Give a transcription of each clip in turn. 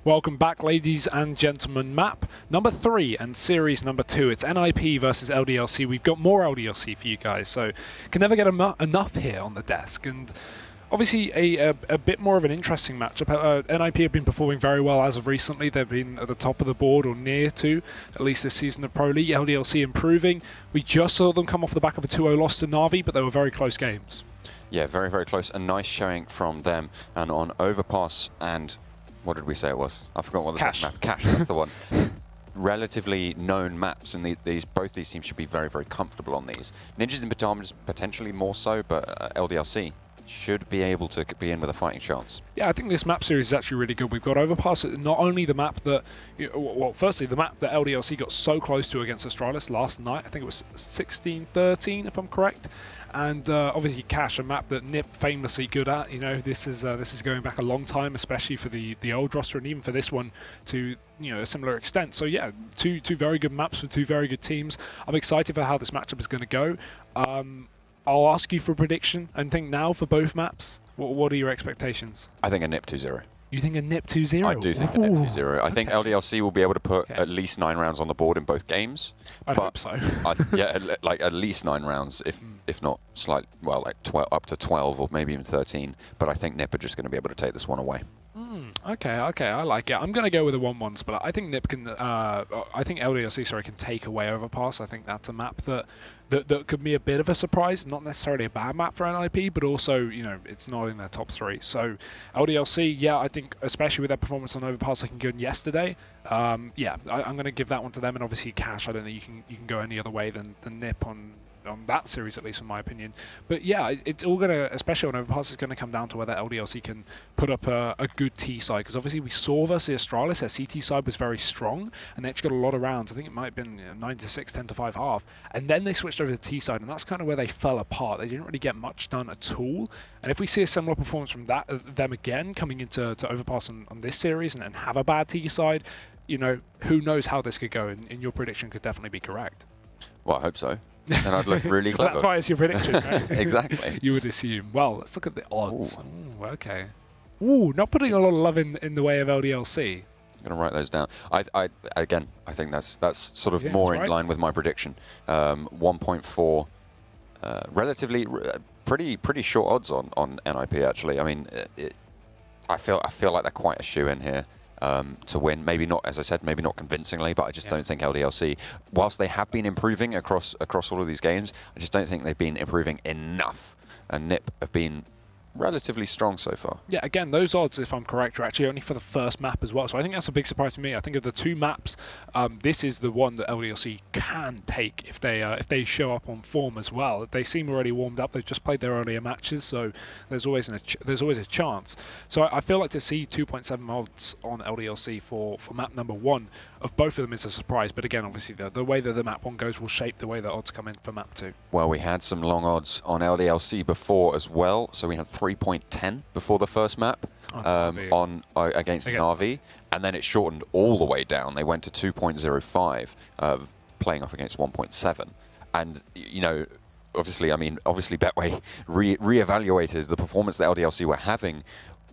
Welcome back, ladies and gentlemen. Map number 3 and series number 2. It's NiP versus LDLC. We've got more LDLC for you guys, so can never get enough here on the desk. And obviously a bit more of an interesting matchup. NiP have been performing very well as of recently. They've been at the top of the board or near to, at least this season of Pro League. LDLC improving. We just saw them come off the back of a 2-0 loss to Na'Vi, but they were very close games. Yeah, very, very close. A nice showing from them. And on Overpass and... what did we say it was? I forgot what the second map. Cache, that's the one. Relatively known maps, and both these teams should be very, very comfortable on these. Ninjas in Pajamas potentially more so, but LDLC should be able to be in with a fighting chance. Yeah, I think this map series is actually really good. We've got Overpass, not only the map that, well, firstly, the map that LDLC got so close to against Astralis last night. I think it was 16-13, if I'm correct. And obviously Cache, a map that NiP famously good at. You know, this is going back a long time, especially for the old roster, and even for this one to a similar extent. So yeah, two very good maps for two very good teams. I'm excited for how this matchup is going to go. I'll ask you for a prediction and think now for both maps. What are your expectations? I think a NiP 2-0. You think a NiP 2-0? I do think a NiP 2-0. I think LDLC will be able to put at least 9 rounds on the board in both games. I hope so. Yeah, like at least 9 rounds, if not slight, well, like up to 12 or maybe even 13. But I think NiP are just going to be able to take this one away. Okay, I like it. I'm going to go with a 1-1 split. I think NiP can. I think LDLC can take away Overpass. I think that's a map that could be a bit of a surprise. Not necessarily a bad map for NiP, but also it's not in their top 3. So LDLC, yeah, I think especially with their performance on Overpass looking good yesterday. Yeah, I'm going to give that one to them. And obviously Cache, I don't think you can go any other way than NiP on that series, at least in my opinion. But yeah, it's all going to, especially on Overpass, it's going to come down to whether LDLC can put up a good T side, because obviously we saw versus Astralis, their CT side was very strong, and they actually got a lot of rounds. I think it might have been 9-6, 10-5 half, and then they switched over to the T side, and that's kind of where they fell apart. They didn't really get much done at all, and if we see a similar performance from them again coming into Overpass on this series and have a bad T side, who knows how this could go, and your prediction could definitely be correct. Well, I hope so. And I'd look really clever. That's why it's your prediction, right? Exactly. You would assume. Well, let's look at the odds. Ooh, okay. Ooh, not putting a lot of love in the way of LDLC. I'm going to write those down. Again, I think that's sort of more in line with my prediction. 1.4, relatively pretty short odds on NiP actually. I mean, I feel like they're quite a shoe-in here. To win, maybe not, as I said, maybe not convincingly, but I just don't think LDLC, whilst they have been improving across all of these games, I just don't think they've been improving enough. And NiP have been relatively strong so far. Yeah, again, those odds, if I'm correct, are actually only for the first map as well. So I think that's a big surprise to me. I think of the 2 maps, this is the one that LDLC can take if they show up on form as well. They seem already warmed up. They've just played their earlier matches, so there's always a chance. So I feel like to see 2.7 odds on LDLC for map number 1 of both of them is a surprise. But again, obviously the way that the map 1 goes will shape the way the odds come in for map 2. Well, we had some long odds on LDLC before as well. So we had 3.10 before the first map against Na'Vi, and then it shortened all the way down. They went to 2.05, playing off against 1.7, and obviously Betway re-evaluated the performance that LDLC were having,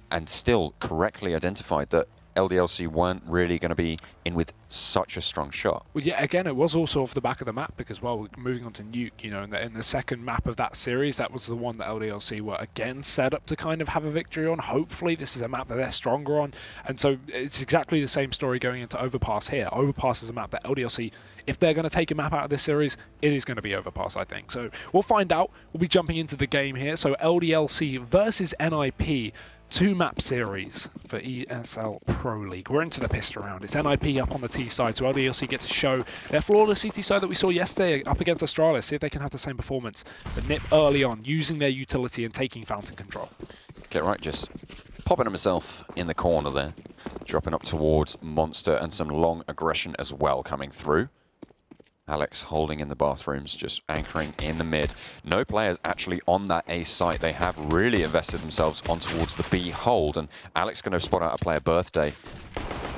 and still correctly identified that LDLC weren't really going to be in with such a strong shot. Well, yeah, again, it was also off the back of the map because, well, moving on to Nuke, in the second map of that series, that was the one that LDLC were again set up to kind of have a victory on. Hopefully, this is a map that they're stronger on. And so it's exactly the same story going into Overpass here. Overpass is a map that LDLC, if they're going to take a map out of this series, it is going to be Overpass, I think. So we'll find out. We'll be jumping into the game here. So LDLC versus NiP. 2-map series for ESL Pro League. We're into the pistol round. It's NiP up on the T side, so LDLC get to show their flawless CT side that we saw yesterday up against Astralis, see if they can have the same performance. But NiP early on, using their utility and taking fountain control. Get right, just popping himself in the corner there. dropping up towards Monster, and some long aggression as well coming through. Alex holding in the bathrooms, just anchoring in the mid. No players actually on that A site. They have really invested themselves on towards the B hold, and Alex going to spot out a player birthday.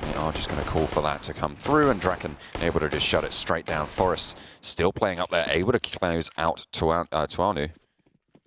They are just going to call for that to come through, and Draken able to just shut it straight down. Forest still playing up there, able to close out Tuanu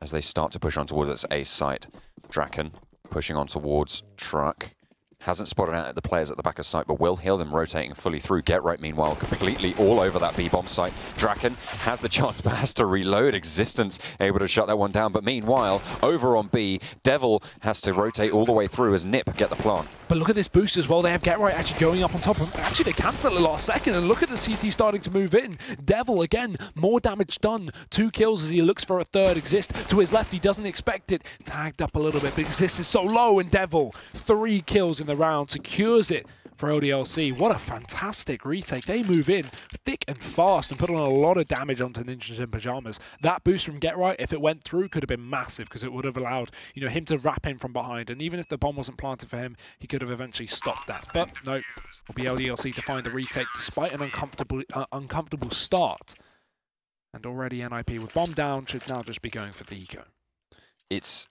as they start to push on towards this A site. Draken pushing on towards Truck. Hasn't spotted out the players at the back of site, but will hear them rotating fully through. Get Right, meanwhile, completely all over that B-bomb site. Draken has the chance, but has to reload. Existence able to shut that one down. But meanwhile, over on B, Devil has to rotate all the way through as NiP get the plant. But look at this boost as well. They have Get Right actually going up on top. Actually, they cancel it last second, and look at the CT starting to move in. Devil, again, more damage done. 2 kills as he looks for a third. Exist to his left. He doesn't expect it. Tagged up a little bit, but Exist is so low, and Devil, 3 kills in the round, secures it for LDLC. What a fantastic retake. They move in thick and fast and put on a lot of damage onto Ninjas in Pajamas. That boost from Get Right, if it went through, could have been massive, because it would have allowed, you know, him to wrap in from behind. And even if the bomb wasn't planted for him, he could have eventually stopped that. But no, it'll be LDLC to find the retake despite an uncomfortable start. And already NiP with bomb down should now just be going for the eco. It's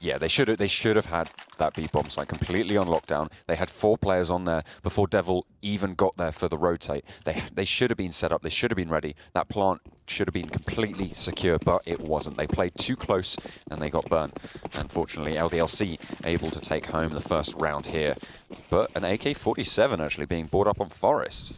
yeah, they should have had that B-bomb site completely on lockdown. They had 4 players on there before Devil even got there for the rotate. They should have been set up. They should have been ready. That plant should have been completely secure, but it wasn't. They played too close and they got burnt. Unfortunately, LDLC able to take home the first round here. But an AK-47 actually being brought up on Forest.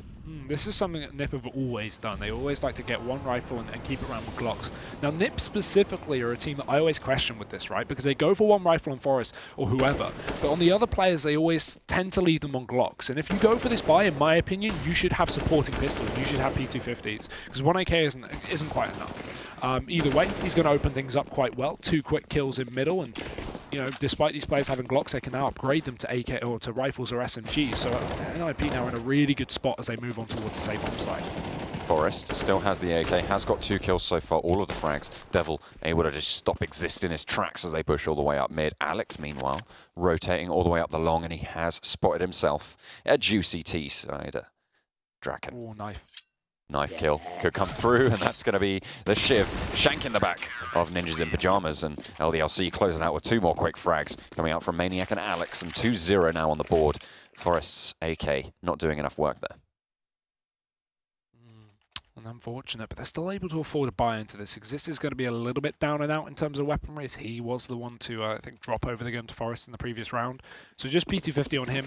This is something that NiP have always done. They always like to get one rifle and keep it around with Glocks. Now, NiP specifically are a team that I always question with this, right? Because they go for one rifle on Forest or whoever, but on the other players, they always tend to leave them on Glocks. And if you go for this buy, in my opinion, you should have supporting pistols. You should have P250s, because 1 AK isn't quite enough. Either way, he's going to open things up quite well. 2 quick kills in middle, and you know, despite these players having Glocks, they can now upgrade them to AK or to rifles or SMGs. So NiP now in a really good spot as they move on towards the safe bomb side. Forest still has the AK, has got 2 kills so far, all of the frags. Devil able to just stop Exist in his tracks as they push all the way up mid. Alex, meanwhile, rotating all the way up the long, and he has spotted himself a juicy T-side. Draken. Oh, knife. Knife kill could come through, and that's going to be the Shiv shank in the back of Ninjas in Pajamas, and LDLC closing out with 2 more quick frags coming out from Maniac and Alex, and 2-0 now on the board. Forest's AK not doing enough work there. Unfortunate, but they're still able to afford to buy into this. Exist is going to be a little bit down and out in terms of weaponry, as he was the one to, I think, drop over the gun to Forest in the previous round. So just P250 on him,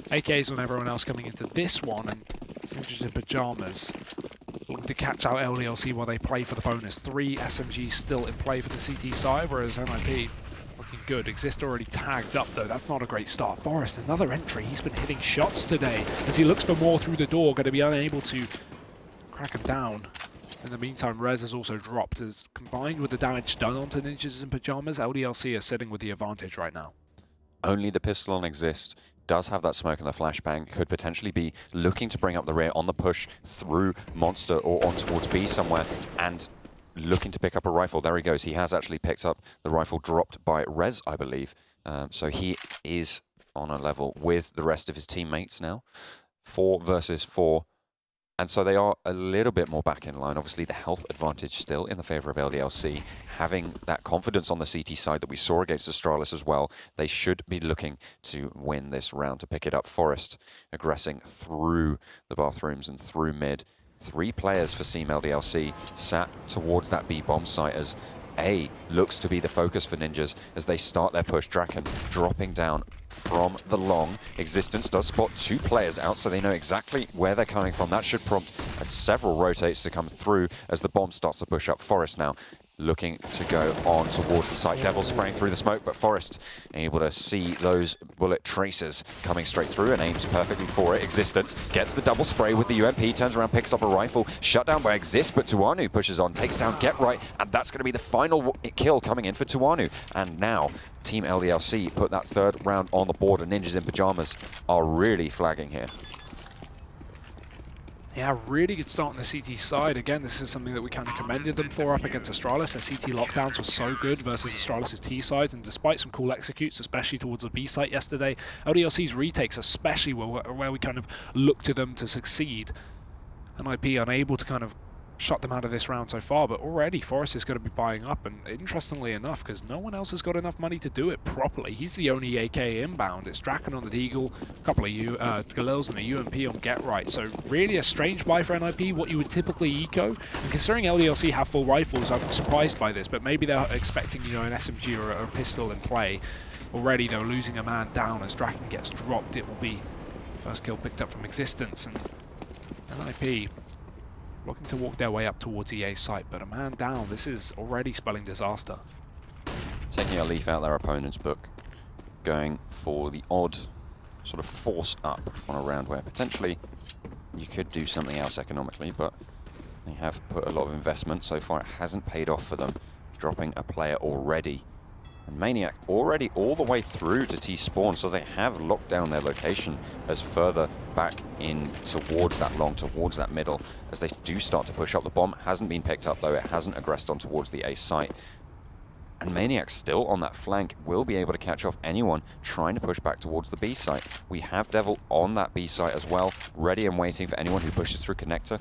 AKs on everyone else coming into this one, and Ninjas in Pajamas looking to catch out LDLC while they play for the bonus. 3 SMGs still in play for the CT side, whereas NiP looking good. Exist already tagged up, though. That's not a great start. Forest, another entry. He's been hitting shots today as he looks for more through the door, going to be unable to crack him down. In the meantime, Rez has also dropped, as combined with the damage done onto Ninjas in Pajamas, LDLC are sitting with the advantage right now. Only the pistol on Exist does have that smoke and the flashbang, could potentially be looking to bring up the rear on the push through Monster or on towards B somewhere, and looking to pick up a rifle. There he goes. He has actually picked up the rifle dropped by Rez, I believe. So he is on a level with the rest of his teammates now. 4 versus 4. And so they are a little bit more back in line. Obviously, the health advantage still in the favor of LDLC. Having that confidence on the CT side that we saw against Astralis as well, they should be looking to win this round to pick it up. Forest aggressing through the bathrooms and through mid. 3 players for Team LDLC sat towards that B-bomb site as A looks to be the focus for Ninjas as they start their push. Draken dropping down from the long. Existence does spot 2 players out, so they know exactly where they're coming from. That should prompt several rotates to come through as the bomb starts to push up. Forest now looking to go on towards the site. Devil spraying through the smoke, but Forest able to see those bullet traces coming straight through and aims perfectly for it. Existence gets the double spray with the UMP, turns around, picks up a rifle, shut down by Exist, but Tuanu pushes on, takes down Get Right, and that's going to be the final kill coming in for Tuanu. And now Team LDLC put that 3rd round on the board, and Ninjas in Pajamas are really flagging here. Yeah, really good start on the CT side. Again, this is something that we kind of commended them for up against Astralis. Their CT lockdowns were so good versus Astralis' T sides, and despite some cool executes, especially towards the B site yesterday, LDLC's retakes especially where we kind of look to them to succeed. NiP unable to kind of shut them out of this round so far, but already Forest is going to be buying up, and interestingly enough, because no one else has got enough money to do it properly, he's the only AK inbound. It's Draken on the Deagle, a couple of Galils and a UMP on Get Right, so really a strange buy for NiP, what you would typically eco, and considering LDLC have full rifles, I'm surprised by this, but maybe they're expecting, you know, an SMG or a pistol in play. Already they're losing a man down as Draken gets dropped. It will be first kill picked up from Existence, and NiP looking to walk their way up towards EA's site, but a man down. This is already spelling disaster. Taking a leaf out their opponent's book, going for the odd sort of force up on a round where potentially you could do something else economically, but they have put a lot of investment. So far it hasn't paid off for them, dropping a player already. And Maniac already all the way through to T-spawn, so they have locked down their location as further back in towards that long, towards that middle, as they do start to push up. The bomb hasn't been picked up though, it hasn't aggressed on towards the A site. And Maniac still on that flank will be able to catch off anyone trying to push back towards the B site. We have Devil on that B site as well, ready and waiting for anyone who pushes through Connector,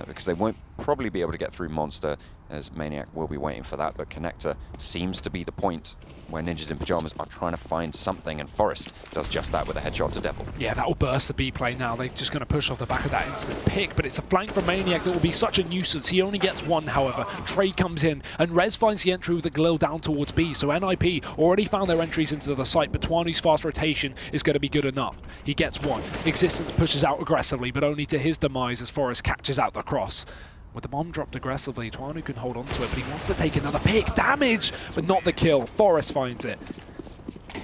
because they won't probably be able to get through Monster, as Maniac will be waiting for that, but Connector seems to be the point where Ninjas in Pyjamas are trying to find something, and Forest does just that with a headshot to Devil. Yeah, that will burst the B play now. They're just going to push off the back of that instant pick, but it's a flank from Maniac that will be such a nuisance. He only gets one, however. Trey comes in, and Rez finds the entry with the Galil down towards B, so NiP already found their entries into the site, but Tuanu's fast rotation is going to be good enough. He gets one. Existence pushes out aggressively, but only to his demise as Forest catches out the cross. With the bomb dropped aggressively, Tuanu can hold on to it, but he wants to take another pick. Damage, but not the kill. Forest finds it.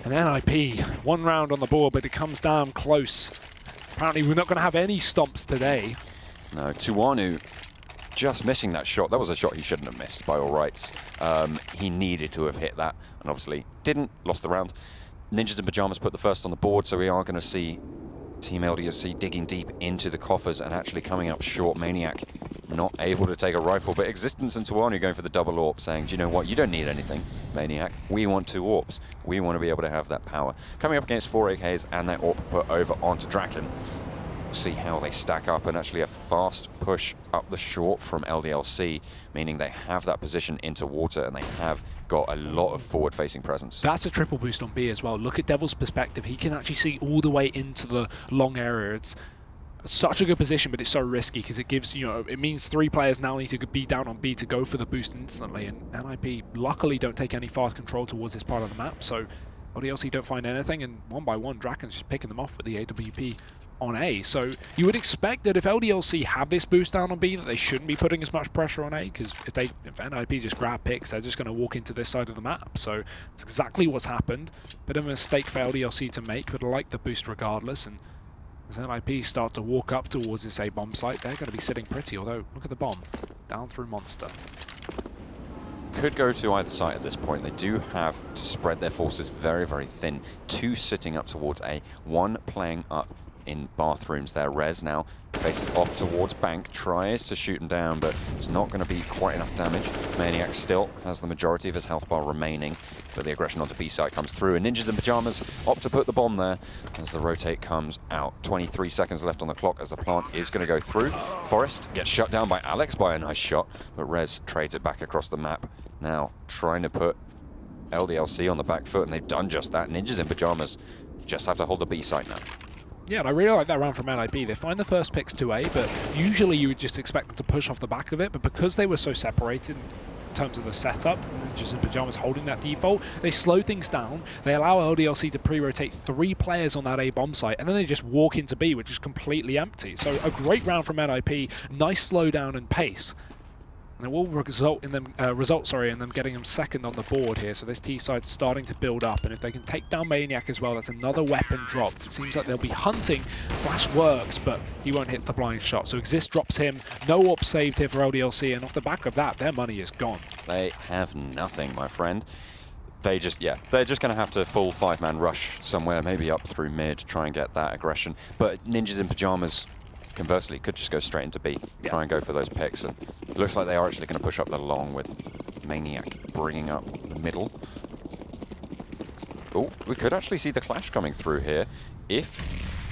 And NiP, one round on the board, but it comes down close. Apparently we're not going to have any stomps today. No, Tuanu just missing that shot. That was a shot he shouldn't have missed by all rights. He needed to have hit that, and obviously didn't, lost the round. Ninjas in Pyjamas put the first on the board, so we are going to see Team LDLC digging deep into the coffers and actually coming up short. Maniac not able to take a rifle, but Existence and Tuanu going for the double AWP, saying, do you know what, you don't need anything, Maniac. We want 2 AWPs. We want to be able to have that power. Coming up against 4 AKs and that AWP put over onto Draken. We'll see how they stack up, and actually a fast push up the short from LDLC, meaning they have that position into water and they have got a lot of forward-facing presence. That's a triple boost on B as well. Look at Devil's perspective. He can actually see all the way into the long area. It's such a good position, but it's so risky because it gives, you know, it means 3 players now need to be down on B to go for the boost instantly, and NiP luckily don't take any fast control towards this part of the map, so LDLC don't find anything, and one by one Draken's just picking them off with the AWP on A. So you would expect that if LDLC have this boost down on B, that they shouldn't be putting as much pressure on A, because if NiP just grab picks, they're just going to walk into this side of the map. So it's exactly what's happened. Bit of a mistake for LDLC to make, but I like the boost regardless. And as NiP start to walk up towards this A bomb site, they're going to be sitting pretty, although look at the bomb. Down through Monster. Could go to either side at this point. They do have to spread their forces very, very thin. 2 sitting up towards A, 1 playing up in bathrooms there. Rez now faces off towards Bank, tries to shoot him down, but it's not going to be quite enough damage. Maniac still has the majority of his health bar remaining, but the aggression onto B side comes through, and Ninjas in Pyjamas opt to put the bomb there as the rotate comes out. 23 seconds left on the clock as the plant is going to go through. Forest gets shut down by Alex by a nice shot, but Rez trades it back across the map. Now trying to put LDLC on the back foot, and they've done just that. Ninjas in Pyjamas just have to hold the B side now. Yeah, and I really like that round from NiP. They find the first picks to A, but usually you would just expect them to push off the back of it, but because they were so separated in terms of the setup, Ninjas in Pyjamas holding that default, they slow things down. They allow LDLC to pre-rotate 3 players on that A bomb site, and then they just walk into B, which is completely empty. So a great round from NiP, nice slowdown and pace. And it will result in them in them getting them second on the board here. So this T side's starting to build up, and if they can take down Maniac as well, that's another weapon dropped. It seems like they'll be hunting. Flash works, but he won't hit the blind shot. So Exist drops him. No AWP saved here for LDLC, and off the back of that, their money is gone. They have nothing, my friend. They just, yeah, they're just going to have to full 5-man rush somewhere, maybe up through mid, try and get that aggression. But Ninjas in Pyjamas conversely, could just go straight into B, try and go for those picks. And it looks like they are actually going to push up the long with Maniac bringing up the middle. Oh, we could actually see the clash coming through here. If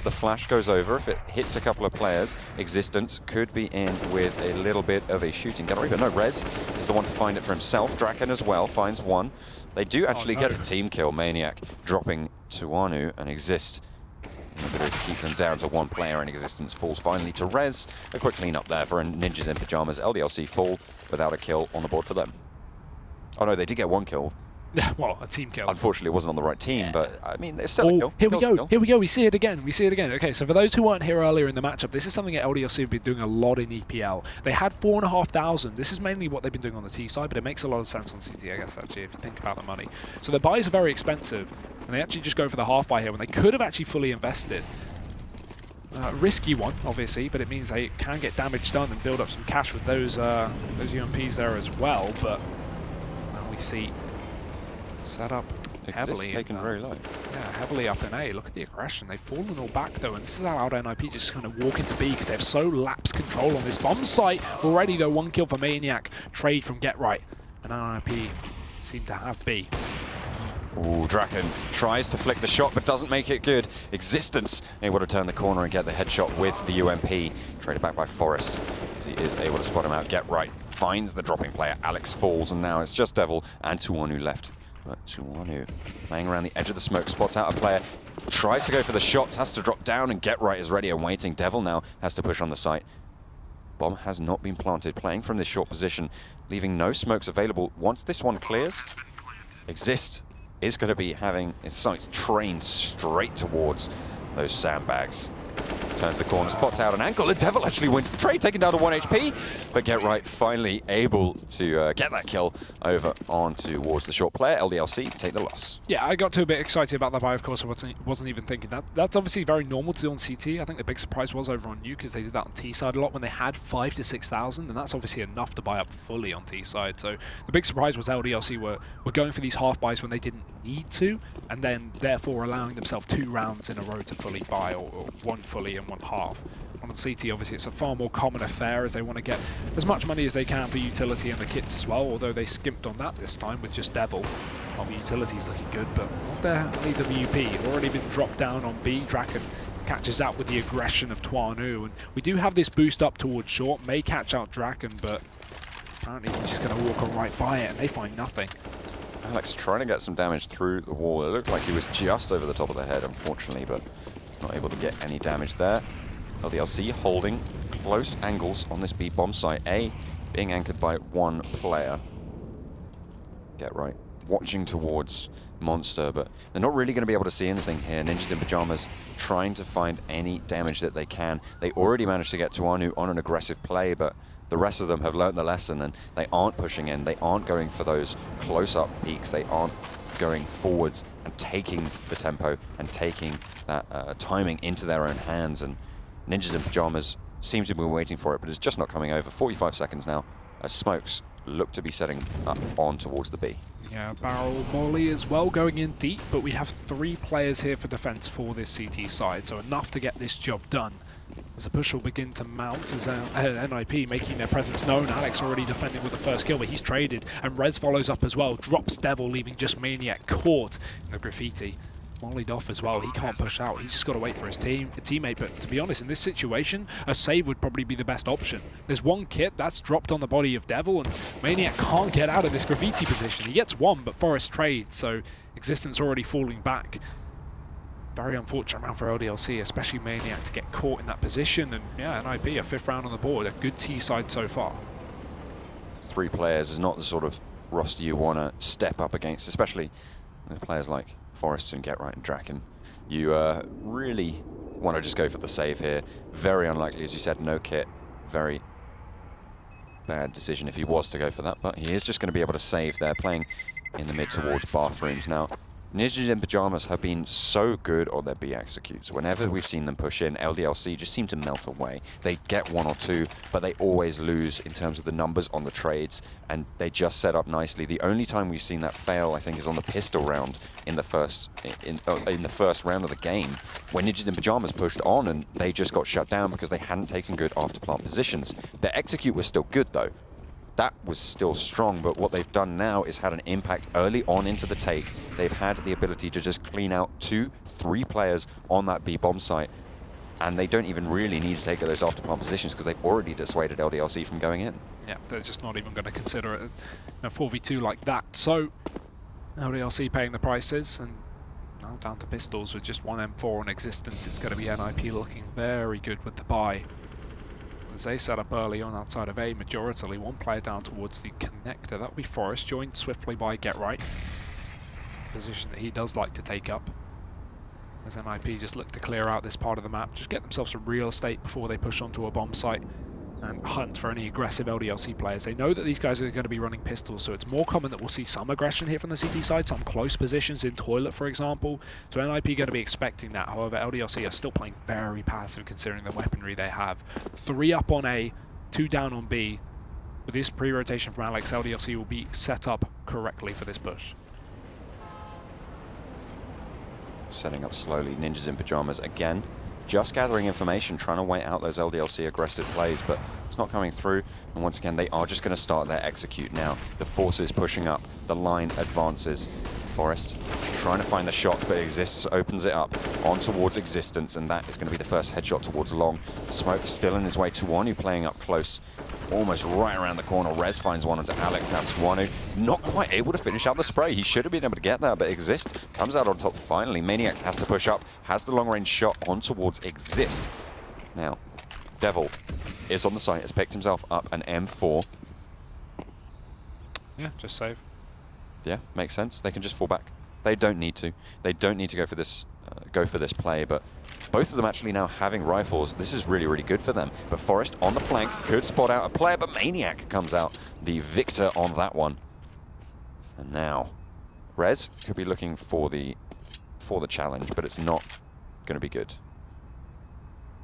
the flash goes over, if it hits a couple of players, Existence could be in with a little bit of a shooting gallery. But no, Rez is the one to find it for himself. Draken as well finds one. They do actually get a team kill. Maniac dropping Tuanu and Exist in a bit of keep them down to one player, and Existence falls finally to Rez. A quick clean up there for Ninjas in Pyjamas. LDLC fall without a kill on the board for them. Oh no, they did get one kill. Yeah, well, a team kill. Unfortunately, it wasn't on the right team, but I mean, it's still a kill. Here we go. Here we go. We see it again. We see it again. Okay, so for those who weren't here earlier in the matchup, this is something that LDLC have been doing a lot in EPL. They had 4,500. This is mainly what they've been doing on the T side, but it makes a lot of sense on CT, I guess, actually, if you think about the money. So the buys are very expensive, and they actually just go for the half buy here when they could have actually fully invested. Risky one, obviously, but it means they can get damage done and build up some cash with those UMPs there as well. But now we see set up heavily. Taken very low. Yeah, heavily up in A. Look at the aggression. They've fallen all back though, and this is allowed NiP just kind of walk into B because they have so lapsed control on this bomb site. Already though, one kill for Maniac. Trade from Get Right, and NiP seem to have B. Ooh, Draken tries to flick the shot, but doesn't make it good. Existence able to turn the corner and get the headshot with the UMP. Traded back by Forest. He is able to spot him out. Get Right finds the dropping player. Alex falls, and now it's just Devil and Tuanu left. But Tuanu playing around the edge of the smoke, spots out a player, tries to go for the shots, has to drop down, and Get Right is ready and waiting. Devil now has to push on the site. Bomb has not been planted, playing from this short position, leaving no smokes available. Once this one clears, Exist is going to be having his sights trained straight towards those sandbags. Turns the corner, spots out an ankle, and Devil actually wins the trade, taken down to 1 HP. But Get Right finally able to get that kill over on towards the short player. LDLC take the loss. Yeah, I got too a bit excited about that buy, of course. I wasn't even thinking that. That's obviously very normal to do on CT. I think the big surprise was over on U because they did that on T side a lot when they had 5,000 to 6,000, and that's obviously enough to buy up fully on T side. So the big surprise was LDLC were going for these half buys when they didn't need to, and then therefore allowing themselves 2 rounds in a row to fully buy, or one fully and one half. On CT, obviously, it's a far more common affair as they want to get as much money as they can for utility and the kits as well, although they skimped on that this time with just Devil. Well, the utility's looking good, but not their AWP. Already been dropped down on B. Draken catches out with the aggression of Tuanu, and we do have this boost up towards short. May catch out Draken, but apparently he's just going to walk on right by it, and they find nothing. Alex trying to get some damage through the wall. It looked like he was just over the top of the head, unfortunately, but not able to get any damage there. LDLC holding close angles on this B bomb site. A being anchored by 1 player. Get Right watching towards Monster, but they're not really going to be able to see anything here. Ninjas in Pyjamas trying to find any damage that they can. They already managed to get Tuanu on an aggressive play, but the rest of them have learned the lesson and they aren't pushing in. They aren't going for those close-up peaks. They aren't going forwards and taking the tempo and taking that timing into their own hands. And Ninjas in Pyjamas seems to be waiting for it, but it's just not coming over. 45 seconds now as smokes look to be setting up on towards the B. Yeah, Barrel Molly as well going in deep, but we have 3 players here for defense for this CT side, so enough to get this job done. As the push will begin to mount as NiP making their presence known. Alex already defending with the first kill, but he's traded, and Rez follows up as well, drops Devil, leaving just Maniac caught in the graffiti. Mollied off as well, he can't push out, he's just got to wait for his teammate, but to be honest, in this situation, a save would probably be the best option. There's 1 kit, that's dropped on the body of Devil, and Maniac can't get out of this graffiti position. He gets 1, but Forest trades, so Existence already falling back. Very unfortunate round for LDLC, especially Maniac to get caught in that position, and yeah, NiP, a 5th round on the board, a good T side so far. 3 players is not the sort of roster you want to step up against, especially with players like Forest and Get Right and Draken. You really want to just go for the save here. Very unlikely, as you said, no kit. Very bad decision if he was to go for that, but he is just going to be able to save there, playing in the mid towards bathrooms now. Ninjas in Pajamas have been so good on their B executes. Whenever we've seen them push in, LDLC just seem to melt away. They get 1 or 2, but they always lose in terms of the numbers on the trades, and they just set up nicely. The only time we've seen that fail, I think, is on the pistol round in the first round of the game, when Ninjas in Pajamas pushed on and they just got shut down because they hadn't taken good after-plant positions. Their execute was still good, though. That was still strong, but what they've done now is had an impact early on into the take. They've had the ability to just clean out 2, 3 players on that B bomb site, and they don't even really need to take those after-plant positions because they've already dissuaded LDLC from going in. Yeah, they're just not even going to consider it a 4v2 like that. So LDLC paying the prices, and now down to pistols with just 1 M4 in existence. It's going to be NiP looking very good with the buy. As they set up early on outside of A, majoritarily 1 player down towards the connector. That would be Forest, joined swiftly by Get Right. Position that he does like to take up. As NiP just look to clear out this part of the map, just get themselves some real estate before they push onto a bomb site and hunt for any aggressive LDLC players. They know that these guys are going to be running pistols, so it's more common that we'll see some aggression here from the CT side, some close positions in toilet, for example. So NiP going to be expecting that. However, LDLC are still playing very passive considering the weaponry they have. 3 up on A, 2 down on B. With this pre-rotation from Alex, LDLC will be set up correctly for this push. Setting up slowly, Ninjas in Pajamas again. Just gathering information, trying to wait out those LDLC aggressive plays, but it's not coming through. And once again, they are just going to start their execute now. The forces pushing up, the line advances. Forest trying to find the shots, but Exists opens it up on towards Existence, and that is going to be the first headshot towards Long. Smoke still in his way. Tuanu playing up close, almost right around the corner. Rez finds one onto Alex. Now Tuanu not quite able to finish out the spray. He should have been able to get that, but Exist comes out on top finally. Maniac has to push up, has the long-range shot on towards Exist. Now, Devil is on the site, has picked himself up an M4. Yeah, just save. Yeah, makes sense. They can just fall back. They don't need to. They don't need to go for this play, but both of them actually now having rifles. This is really, really good for them. But Forest on the flank could spot out a player, but Maniac comes out the victor on that one. And now Rez could be looking for the challenge, but it's not going to be good.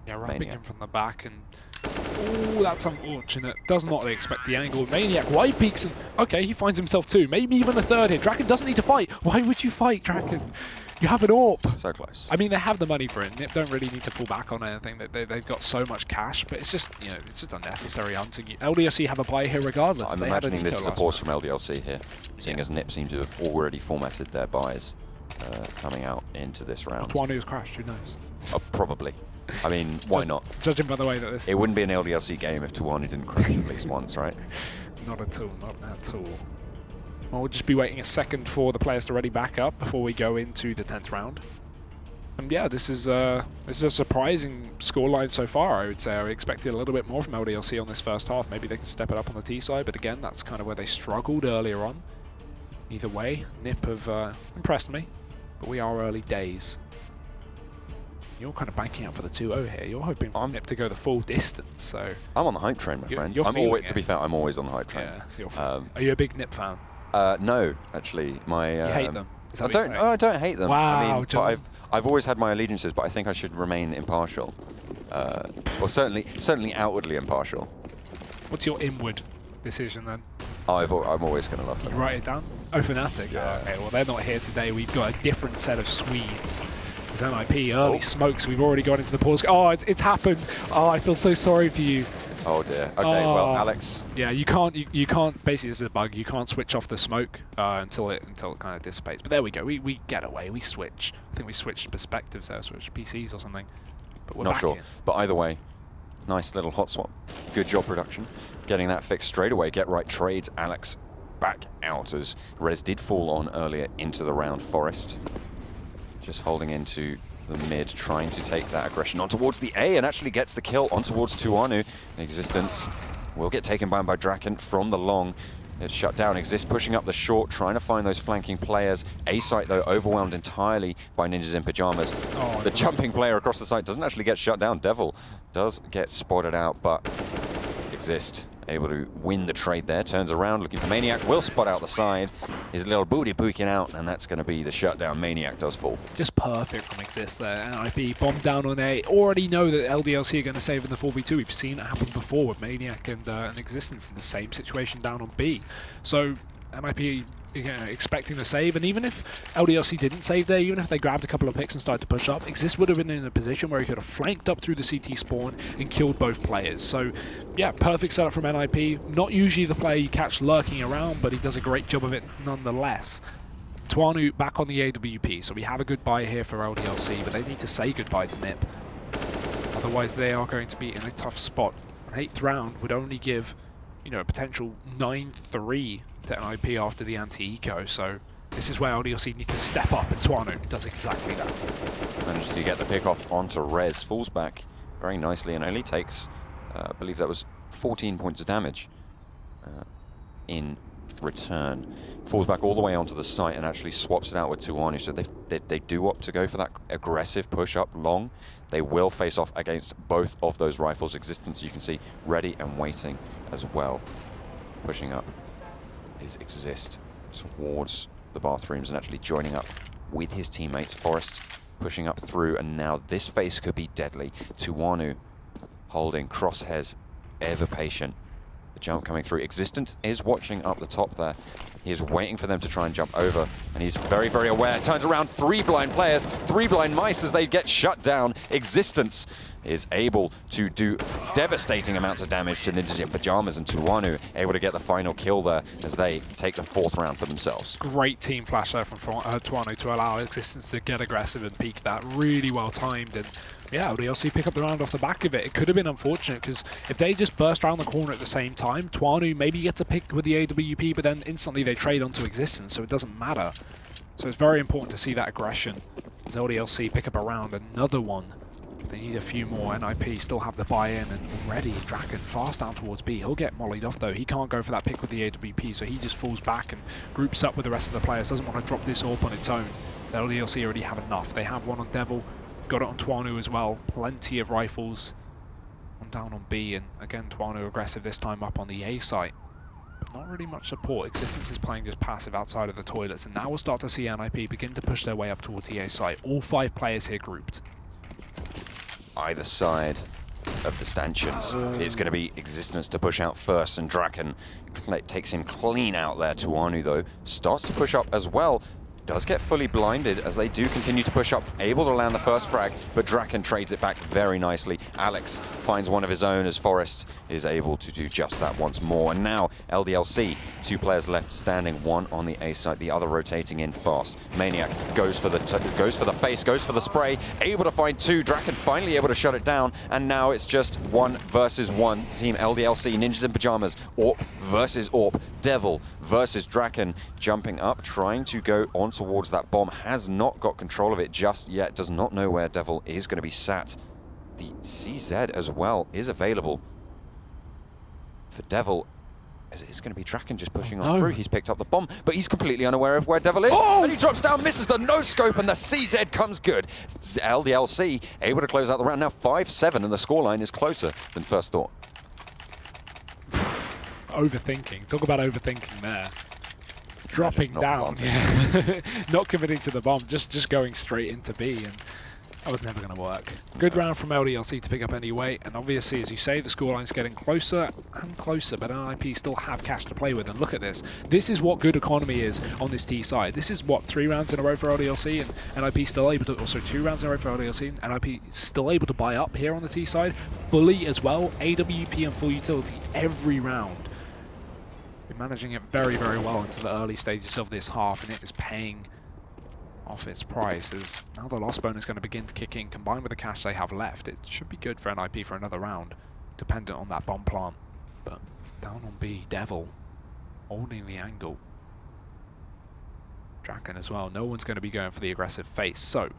Yeah, wrapping him from the back, and ooh, that's unfortunate. Does not expect the angle. Maniac wide peeks, and okay, he finds himself 2, maybe even a 3rd here. Draken doesn't need to fight. Why would you fight, Draken? You have an AWP. So close. I mean, they have the money for it. NiP don't really need to fall back on anything. They've got so much cash, but it's just, you know, it's just unnecessary hunting. LDLC have a buy here regardless. I'm imagining this is a pause from LDLC here, seeing as NiP seem to have already formatted their buys coming out into this round. Tuanu's crashed, who knows? Probably. I mean, why not? Judging by the way that this... It wouldn't be an LDLC game if Tuanu didn't crash at least once, right? Not at all, not at all. Well, we'll just be waiting a second for the players to ready back up before we go into the 10th round. And yeah, this is a surprising scoreline so far, I would say. I expected a little bit more from LDLC on this first half. Maybe they can step it up on the T side, but again, that's kind of where they struggled earlier on. Either way, NiP have impressed me, but we are early days. You're kind of banking out for the 2-0 here. You're hoping for NiP to go the full distance, so... I'm on the hype train, my friend. To be fair, I'm always on the hype train. Yeah, are you a big NiP fan? No, actually. You hate them? I don't hate them. Wow, I mean, I've always had my allegiances, but I think I should remain impartial. Or certainly outwardly impartial. What's your inward decision then? I'm always going to love them. You write it down? Oh, Fnatic. Yeah. Okay, well, they're not here today. We've got a different set of Swedes. It's NiP, early smokes. We've already gone into the pause. Oh, it's happened. Oh, I feel so sorry for you. Oh dear. Okay, well, Alex. Yeah, you can't. Basically, this is a bug. You can't switch off the smoke until it kind of dissipates. But there we go. We get away. We switch. I think we switched perspectives there. Switched PCs or something. But we're not sure. in. But either way, nice little hot swap. Good job, production. Getting that fixed straight away. Get right trades Alex back out as Rez did fall on earlier into the round. Forest just holding into the mid, trying to take that aggression on towards the A, and actually gets the kill on towards Tuanu. Existence will get taken by Draken from the long. It's shut down. Exist pushing up the short, trying to find those flanking players. A site, though, overwhelmed entirely by Ninjas in Pajamas. Oh, the jumping player across the site doesn't actually get shut down. Devil does get spotted out, but Exist able to win the trade there. Turns around, looking for Maniac. Will spot out the side. His little booty poking out, and that's going to be the shutdown. Maniac does fall. Just perfect from Exist there. NiP bomb down on A. Already know that LDLC are going to save in the 4v2. We've seen it happen before with Maniac and Existence in the same situation down on B. So NiP, expecting the save, and even if LDLC didn't save there, even if they grabbed a couple of picks and started to push up, Exist would have been in a position where he could have flanked up through the CT spawn and killed both players. So yeah, perfect setup from NiP. Not usually the player you catch lurking around, but he does a great job of it nonetheless. Tuanu back on the AWP, so we have a goodbye here for LDLC, but they need to say goodbye to NiP. Otherwise they are going to be in a tough spot. An 8th round would only give, you know, a potential 9-3 to NiP after the anti-eco, so this is where LDLC needs to step up, and Tuanu does exactly that. Manages to get the pick off onto Rez, falls back very nicely, and only takes, I believe that was 14 points of damage in return. Falls back all the way onto the site and actually swaps it out with Tuanu, so they do opt to go for that aggressive push up long. They will face off against both of those rifles. Existence, you can see, ready and waiting as well. Pushing up is Exist towards the bathrooms and actually joining up with his teammates. Forest pushing up through, and now this face could be deadly. Tuanu holding crosshairs, ever patient. The jump coming through. Existence is watching up the top there. He is waiting for them to try and jump over, and he's very, very aware. Turns around, 3 blind players, 3 blind mice as they get shut down. Existence is able to do devastating amounts of damage to Ninjas in Pajamas, and Tuanu able to get the final kill there as they take the 4th round for themselves. Great team flash there from Tuanu to allow Existence to get aggressive and peek that. Really well timed, and yeah, LDLC pick up the round off the back of it. It could have been unfortunate, because if they just burst around the corner at the same time, Tuanu maybe gets a pick with the AWP, but then instantly they trade onto Existence, so it doesn't matter. So it's very important to see that aggression as LDLC pick up a round, another one. They need a few more. NiP still have the buy-in, and already Draken fast down towards B. He'll get mollied off though. He can't go for that pick with the AWP, so he just falls back and groups up with the rest of the players. Doesn't want to drop this AWP on its own. The LDLC already have enough. They have one on Devil, got it on Tuanu as well. Plenty of rifles. One down on B, and again Tuanu aggressive this time up on the A site. But not really much support. Existence is playing just passive outside of the toilets, and now we'll start to see NiP begin to push their way up towards the A site. All 5 players here grouped. Either side of the stanchions, it's going to be Existence to push out first, and Draken takes him clean out there. Tuanu, though, starts to push up as well. Does get fully blinded as they do continue to push up, able to land the first frag, but Draken trades it back very nicely. Alex finds one of his own as Forest is able to do just that once more. And now LDLC, 2 players left standing, one on the A side, the other rotating in fast. Maniac goes for the face, goes for the spray, able to find 2. Draken finally able to shut it down, and now it's just 1 versus 1. Team LDLC, Ninjas in Pajamas, AWP versus AWP, Devil versus Draken, jumping up, trying to go on towards that bomb. Has not got control of it just yet, does not know where Devil is going to be sat. The CZ as well is available for Devil. It's going to be Draken just pushing on through. He's picked up the bomb, but he's completely unaware of where Devil is. Oh! And he drops down, misses the no-scope, and the CZ comes good. LDLC able to close out the round. Now 5-7, and the scoreline is closer than first thought. Overthinking. Talk about overthinking there. Dropping down. Yeah. Not committing to the bomb, just going straight into B, and that was never going to work. Good round from LDLC to pick up anyway, and obviously, as you say, the scoreline's getting closer and closer, but NiP still have cash to play with, and look at this. This is what good economy is on this T side. This is, what, 3 rounds in a row for LDLC, and NiP still able to, also 2 rounds in a row for LDLC, and NiP still able to buy up here on the T side, fully as well, AWP and full utility every round. Been managing it very, very well into the early stages of this half, and it is paying off its price, as now the loss bonus is going to begin to kick in, combined with the cash they have left. It should be good for NiP for another round, dependent on that bomb plant. But down on B, Devil holding the angle. Draken as well. No one's going to be going for the aggressive face, so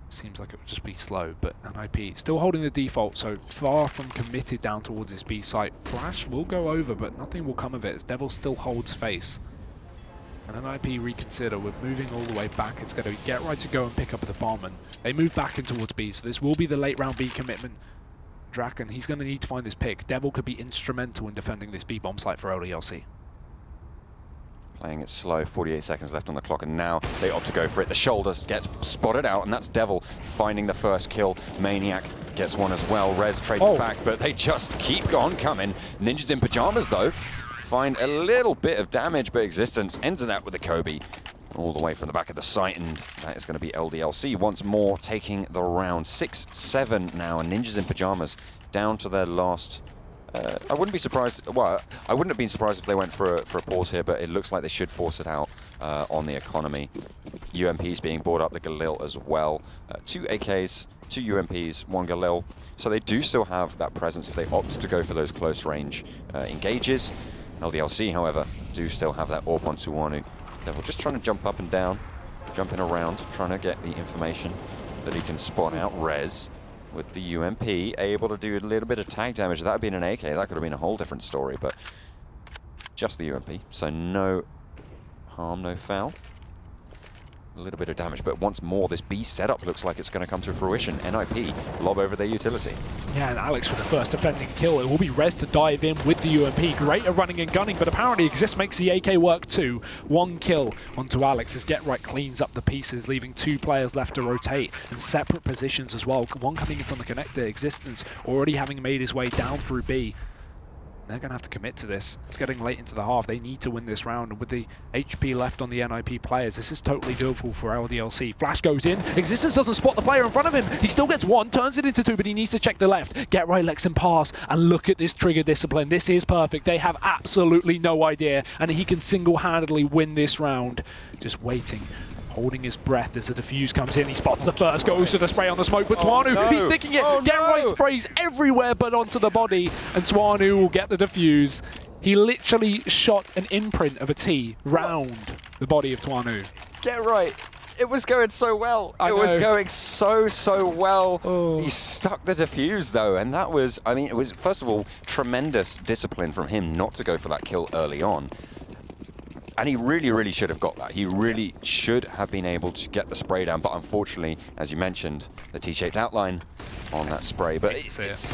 seems like it would just be slow, but NiP still holding the default, so far from committed down towards this B site. Flash will go over, but nothing will come of it as Devil still holds face. And NiP reconsider. We're moving all the way back. It's going to get right to go and pick up the bomb, and they move back in towards B, so this will be the late round B commitment. Draken, he's going to need to find this pick. Devil could be instrumental in defending this B-bomb site for LDLC. Playing it slow, 48 seconds left on the clock, and now they opt to go for it. The shoulders gets spotted out, and that's Devil finding the first kill. Maniac gets one as well. Rez trades back, but they just keep on coming. Ninjas in Pajamas, though, find a little bit of damage, but Existence ends it out with a Kobe all the way from the back of the site, and that is going to be LDLC once more taking the round. 6-7 now, and Ninjas in Pajamas down to their last... I wouldn't be surprised. Well, I wouldn't have been surprised if they went for a pause here, but it looks like they should force it out on the economy. UMPs being brought up, the Galil as well. 2 AKs, 2 UMPs, 1 Galil. So they do still have that presence if they opt to go for those close range engages. LDLC, however, do still have that AWP on Tuanu. Devil just trying to jump up and down, jumping around, trying to get the information that he can spot out Rez. With the UMP, able to do a little bit of tag damage. That would have been an AK, that could have been a whole different story, but just the UMP, so no harm, no foul. A little bit of damage, but once more, this B setup looks like it's going to come to fruition. NiP lob over their utility. Yeah, and Alex with the first defending kill. It will be Rez to dive in with the UMP. Great at running and gunning, but apparently Exist makes the AK work too. 1 kill onto Alex as Get Right cleans up the pieces, leaving 2 players left to rotate in separate positions as well. One coming in from the connector, Existence already having made his way down through B. They're going to have to commit to this. It's getting late into the half. They need to win this round. And with the HP left on the NiP players, this is totally doable for LDLC. Flash goes in. Existence doesn't spot the player in front of him. He still gets 1, turns it into 2, but he needs to check the left. Get Right lets him pass. And look at this trigger discipline. This is perfect. They have absolutely no idea. And he can single-handedly win this round. Just waiting. Holding his breath as the defuse comes in. He spots the first, goes to the spray on the smoke, but Tuanu, he's nicking it. Get Right sprays everywhere but onto the body, and Tuanu will get the defuse. He literally shot an imprint of a T round the body of Tuanu. Get Right. It was going so well. It was going so well. He stuck the defuse, though, and that was, I mean, it was, first of all, tremendous discipline from him not to go for that kill early on. And he really should have got that. He really should have been able to get the spray down, but unfortunately, as you mentioned, the T-shaped outline on that spray. But it's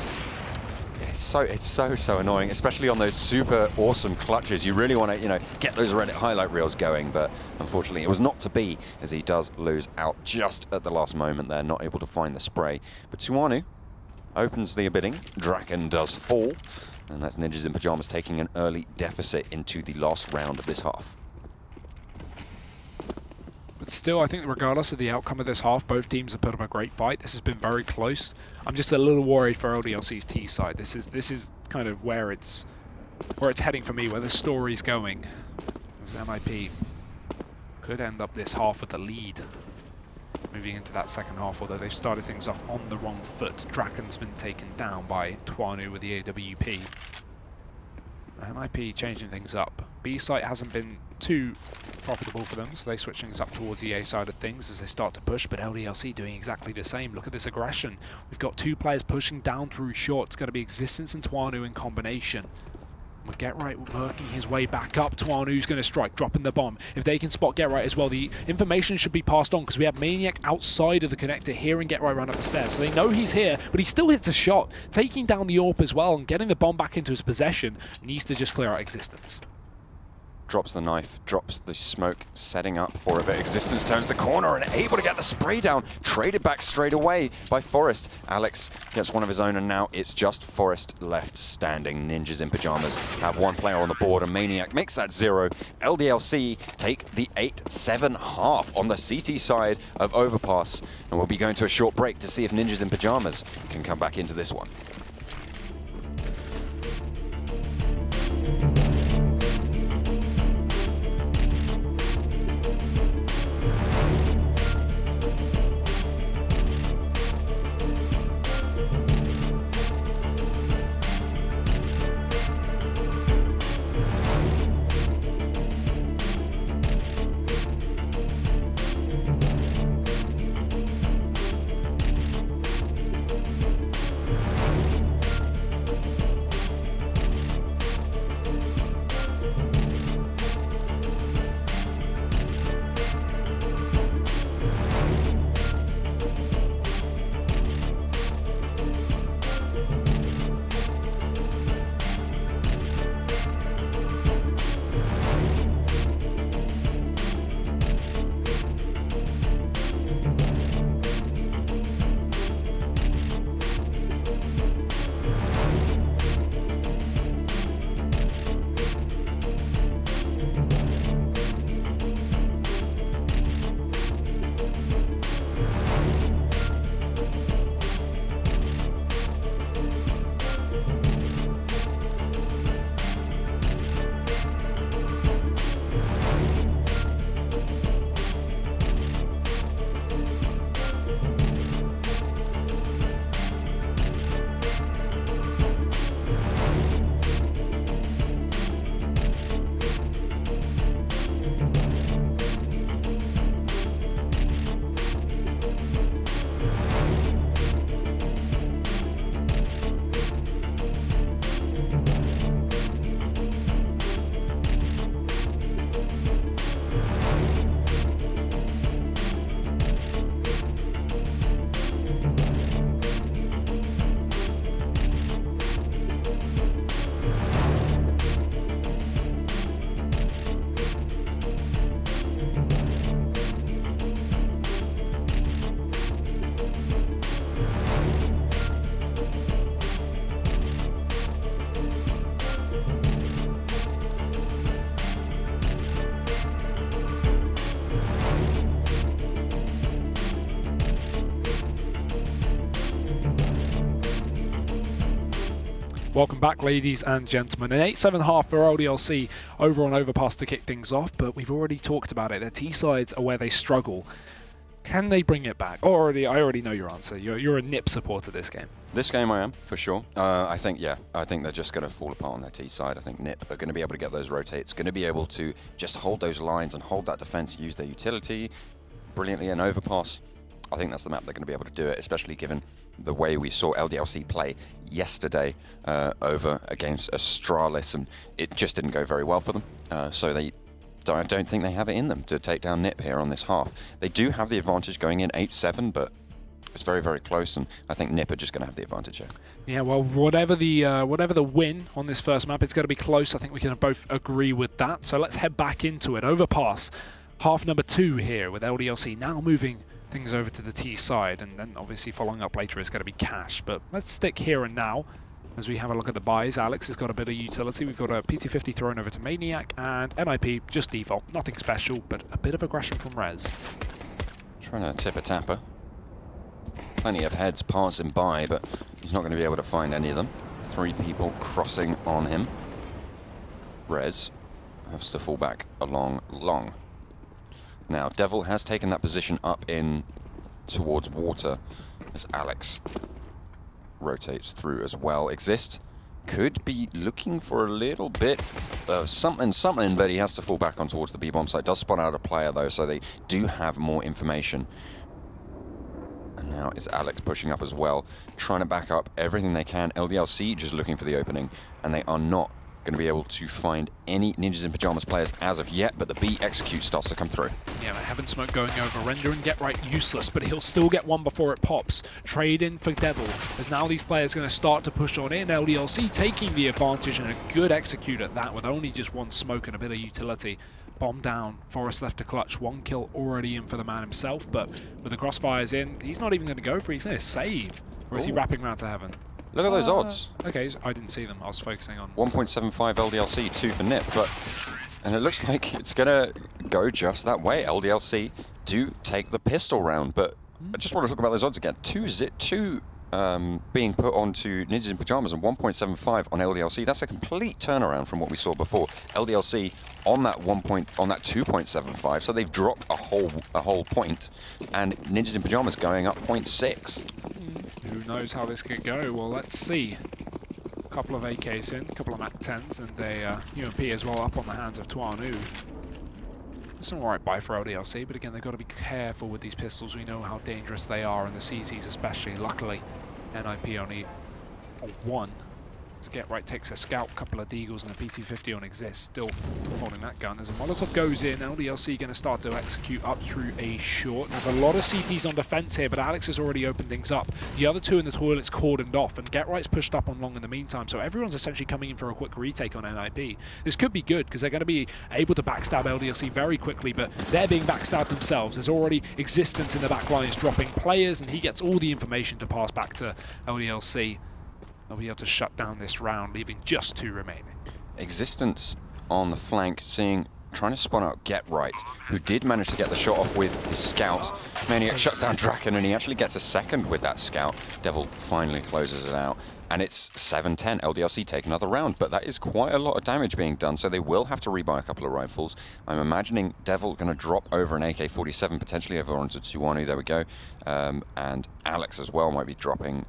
so annoying, especially on those super awesome clutches. You really want to, you know, get those Reddit highlight reels going, but unfortunately, it was not to be, as he does lose out just at the last moment there, not able to find the spray. But Tuanu opens the bidding. Draken does fall. And that's Ninjas in Pajamas taking an early deficit into the last round of this half. But still, I think regardless of the outcome of this half, both teams have put up a great fight. This has been very close. I'm just a little worried for LDLC's T side. This is kind of where it's heading for me, where the story's going. As NiP could end up this half with the lead. Moving into that second half, although they've started things off on the wrong foot. Draken's been taken down by Tuanu with the AWP. And NiP changing things up. B site hasn't been too profitable for them, so they switch things up towards the A side of things as they start to push, but LDLC doing exactly the same. Look at this aggression. We've got 2 players pushing down through short. It's going to be Existence and Tuanu in combination. We'll Get Right working his way back up. Tuanu's going to strike, dropping the bomb. If they can spot Get Right as well, the information should be passed on because we have Maniac outside of the connector hearing Get Right run up the stairs. So they know he's here, but he still hits a shot, taking down the AWP as well and getting the bomb back into his possession. Needs to just clear out Existence. Drops the knife, drops the smoke, setting up for it, but Existence turns the corner and able to get the spray down. Traded back straight away by Forest. Alex gets one of his own, and now it's just Forest left standing. Ninjas in Pajamas have 1 player on the board, and Maniac makes that 0. LDLC take the 8-7 half on the CT side of Overpass, and we'll be going to a short break to see if Ninjas in Pajamas can come back into this one. Welcome back, ladies and gentlemen. An 8-7.5 for LDLC over on Overpass to kick things off, but we've already talked about it. Their T-sides are where they struggle. Can they bring it back? I already know your answer. You're a NiP supporter this game. This game I am, for sure. I think they're just going to fall apart on their T side. I think NiP are going to be able to get those rotates, going to be able to just hold those lines and hold that defense, use their utility brilliantly in Overpass. I think that's the map they're going to be able to do it, especially given the way we saw LDLC play yesterday over against Astralis, and it just didn't go very well for them. So I don't think they have it in them to take down NiP here on this half. They do have the advantage going in 8-7, but it's very, very close, and I think NiP are just going to have the advantage here. Yeah, well, whatever the win on this first map, it's going to be close. I think we can both agree with that. So let's head back into it. Overpass, half number 2 here with LDLC now moving things over to the T side, and then obviously following up later is going to be Cash. But let's stick here and now as we have a look at the buys. Alex has got a bit of utility. We've got a PT50 thrown over to Maniac, and NiP just default. Nothing special, but a bit of aggression from Rez. Trying to tip a tapper. Plenty of heads passing by, but he's not going to be able to find any of them. 3 people crossing on him. Rez has to fall back along long. Now, Devil has taken that position up in towards water as Alex rotates through as well. Exist could be looking for a little bit of something, but he has to fall back on towards the B-bomb site. Does spot out a player though, so they do have more information. And now it's Alex pushing up as well, trying to back up everything they can. LDLC just looking for the opening, and they are not going to be able to find any Ninjas in Pyjamas players as of yet, but the B execute starts to come through. Yeah, Heaven Smoke going over. Render and Get Right useless, but he'll still get one before it pops. Trade in for Devil, as now these players are going to start to push on in. LDLC taking the advantage, and a good execute at that with only just one smoke and a bit of utility. Bomb down, Forrest left to clutch. 1 kill already in for the man himself, but with the crossfires in, he's not even going to go for it. He's going to save. Or is he wrapping around to Heaven? Look at those odds. Okay, I didn't see them. I was focusing on 1.75 LDLC, 2 for NiP, and it looks like it's gonna go just that way. LDLC do take the pistol round, but I just want to talk about those odds again. 2 being put onto Ninjas in Pyjamas and 1.75 on LDLC. That's a complete turnaround from what we saw before. LDLC on that 2.75, so they've dropped a whole point, and Ninjas in Pyjamas going up 0.6. Who knows how this could go? Well, let's see. A couple of AKs in, a couple of MAC-10s, and a UMP as well up on the hands of Tuanu. It's an alright buy for LDLC, but again, they've got to be careful with these pistols. We know how dangerous they are, and the CZs especially. Luckily, NiP only 1. Let's Get Right takes a scout, couple of Deagles, and a PT50 on Exist, still holding that gun. As a Molotov goes in, LDLC going to start to execute up through a short. There's a lot of CTs on defense here, but Alex has already opened things up. The other 2 in the toilet's cordoned off, and Get Right's pushed up on long in the meantime, so everyone's essentially coming in for a quick retake on NiP. This could be good, because they're going to be able to backstab LDLC very quickly, but they're being backstabbed themselves. There's already Existence in the back lines dropping players, and he gets all the information to pass back to LDLC. They'll be able to shut down this round, leaving just 2 remaining. Existence on the flank, trying to spawn out Get Right, who did manage to get the shot off with his scout. Maniac shuts down Draken, and he actually gets a second with that scout. Devil finally closes it out, and it's 7-10. LDLC take another round, but that is quite a lot of damage being done, so they will have to rebuy a couple of rifles. I'm imagining Devil going to drop over an AK-47, potentially over onto Tuanu, there we go. And Alex as well might be dropping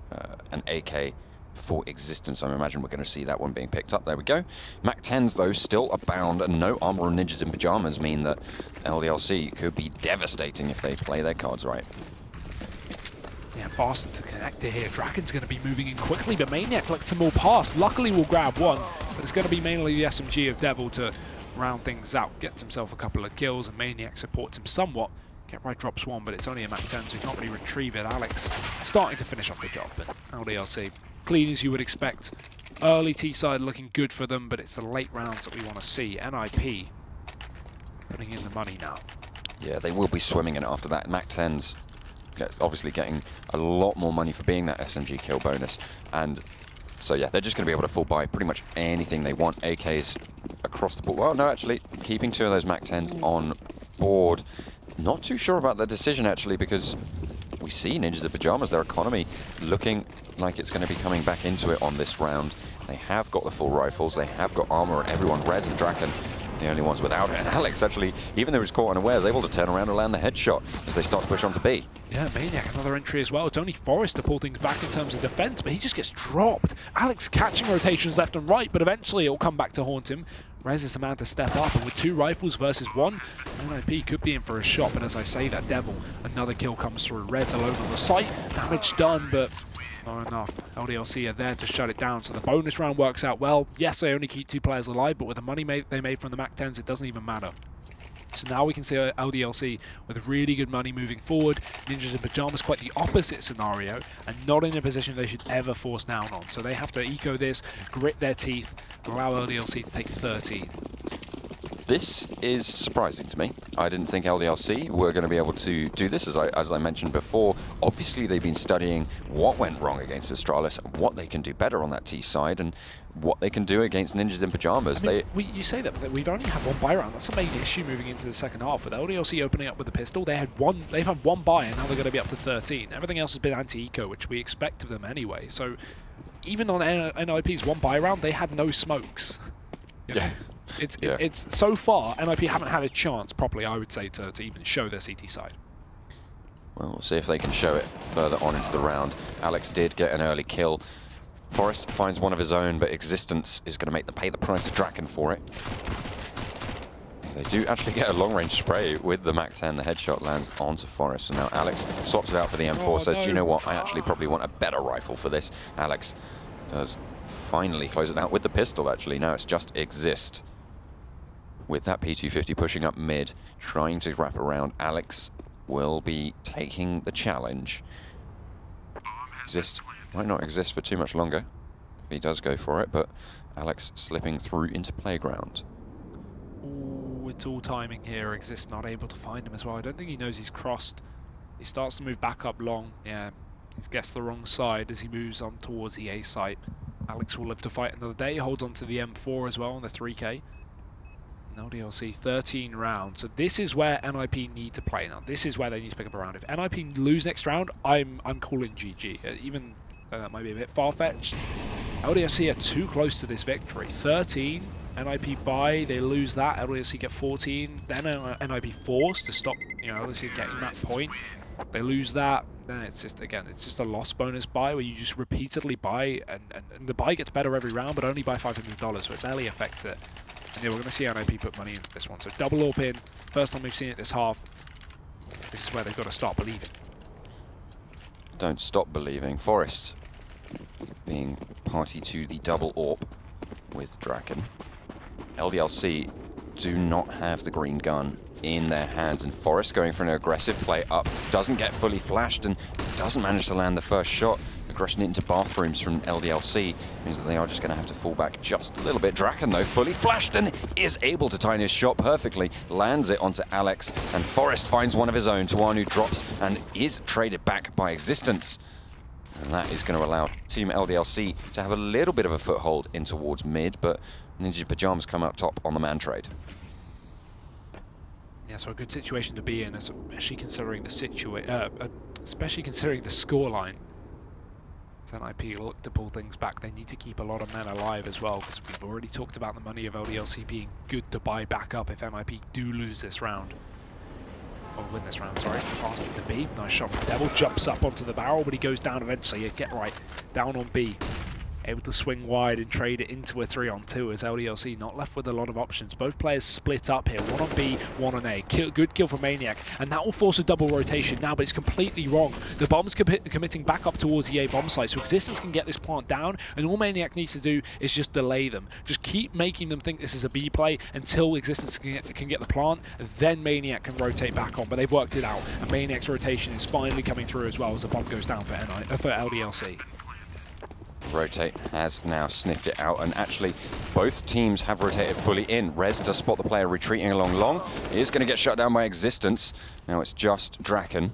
an AK for Existence. I imagine we're going to see that one being picked up. There we go. MAC-10s, though, still abound, and no armor or Ninjas in Pyjamas mean that LDLC could be devastating if they play their cards right. Yeah, fast to connector here. Draken's going to be moving in quickly, but Maniac lets them all pass. Luckily, we'll grab one, but it's going to be mainly the SMG of Devil to round things out. Gets himself a couple of kills, and Maniac supports him somewhat. Get Right drops 1, but it's only a MAC-10, so he can't really retrieve it. Alex starting to finish off the job, but LDLC clean as you would expect. Early T-side looking good for them, but it's the late rounds that we want to see. NiP putting in the money now. Yeah, they will be swimming in it after that. MAC-10s obviously getting a lot more money for being that SMG kill bonus. And so yeah, they're just going to be able to full buy pretty much anything they want. AKs across the board. Well, no, actually, keeping 2 of those MAC-10s on board. Not too sure about the decision, actually, because we see Ninjas in Pajamas, their economy looking like it's going to be coming back into it on this round. They have got the full rifles, they have got armor, and everyone, Rez and Draken, the only ones without it. And Alex, actually, even though he was caught unaware, is able to turn around and land the headshot as they start to push on to B. Yeah, Maniac, another entry as well. It's only Forest to pull things back in terms of defense, but he just gets dropped. Alex catching rotations left and right, but eventually it'll come back to haunt him. Rez is the man to step up, and with 2 rifles versus 1, NiP could be in for a shot, but as I say, that Devil, another kill comes through. Rez alone on the site, damage done, but not enough. LDLC are there to shut it down, so the bonus round works out well. Yes, they only keep 2 players alive, but with the money they made from the MAC-10s, it doesn't even matter. So now we can see LDLC with really good money moving forward. Ninjas in Pajamas quite the opposite scenario, and not in a position they should ever force down on. So they have to eco this, grit their teeth, and allow LDLC to take 13. This is surprising to me. I didn't think LDLC were going to be able to do this, as I mentioned before. Obviously, they've been studying what went wrong against Astralis and what they can do better on that T side and what they can do against Ninjas in Pajamas. I mean, you say that, but we've only had 1 buy round. That's a main issue moving into the second half. With LDLC opening up with the pistol, they've had 1 buy, and now they're going to be up to 13. Everything else has been anti-eco, which we expect of them anyway. So even on NiP's 1 buy round, they had no smokes. You know? Yeah. It's so far, NiP haven't had a chance properly, I would say, to even show their CT side. Well, we'll see if they can show it further on into the round. Alex did get an early kill. Forest finds one of his own, but Existence is going to make them pay the price to Draken for it. They do actually get a long-range spray with the MAC-10. The headshot lands onto Forest, so now Alex swaps it out for the M4, says, you know what, I actually probably want a better rifle for this. Alex does finally close it out with the pistol, actually. Now it's just Exist. With that P250 pushing up mid, trying to wrap around, Alex will be taking the challenge. Exist might not exist for too much longer if he does go for it, but Alex slipping through into playground. Ooh, it's all timing here. Exist not able to find him as well. I don't think he knows he's crossed. He starts to move back up long. Yeah, he's guessed the wrong side as he moves on towards the A site. Alex will live to fight another day. He holds on to the M4 as well on the 3K. LDLC 13 rounds. So this is where NiP need to play now. This is where they need to pick up a round. If NiP lose next round, I'm calling GG. Even though that might be a bit far-fetched. LDLC are too close to this victory. 13, NiP buy, they lose that. LDLC get 14. Then NiP forced to stop, LDLC getting that point. They lose that. Then it's just, again, it's just a loss bonus buy where you just repeatedly buy, and the buy gets better every round, but only by $500, so it barely affects it. And yeah, we're going to see NiP put money into this one. So double AWP in. First time we've seen it this half. This is where they've got to start believing. Don't stop believing. Forest being party to the double AWP with Draken. LDLC do not have the green gun in their hands, and Forest going for an aggressive play up, doesn't get fully flashed and doesn't manage to land the first shot. Aggression into bathrooms from LDLC means that they are just going to have to fall back just a little bit. Draken, though, fully flashed and is able to time his shot perfectly. Lands it onto Alex, and Forest finds one of his own. Tuanu drops and is traded back by Existence. And that is going to allow Team LDLC to have a little bit of a foothold in towards mid, but Ninja Pajamas come out top on the man trade. Yeah, so a good situation to be in, especially considering the scoreline. NiP look to pull things back. They need to keep a lot of men alive as well, because we've already talked about the money of LDLC being good to buy back up if NiP do lose this round. Or win this round, sorry. Pass it to B. Nice shot from Devil. Jumps up onto the barrel, but he goes down eventually. Yeah, get right. Down on B. Able to swing wide and trade it into a 3-on-2 as LDLC not left with a lot of options. Both players split up here, 1 on B, 1 on A. Good kill from Maniac, and that will force a double rotation now, but it's completely wrong. The bomb's committing back up towards the A bomb site, so Existence can get this plant down, and all Maniac needs to do is just delay them. Just keep making them think this is a B play until Existence can get the plant, then Maniac can rotate back on, but they've worked it out, and Maniac's rotation is finally coming through as well as the bomb goes down for LDLC. Rotate has now sniffed it out, and actually both teams have rotated fully in. Rez does spot the player retreating along long. He is going to get shut down by Existence. Now it's just Draken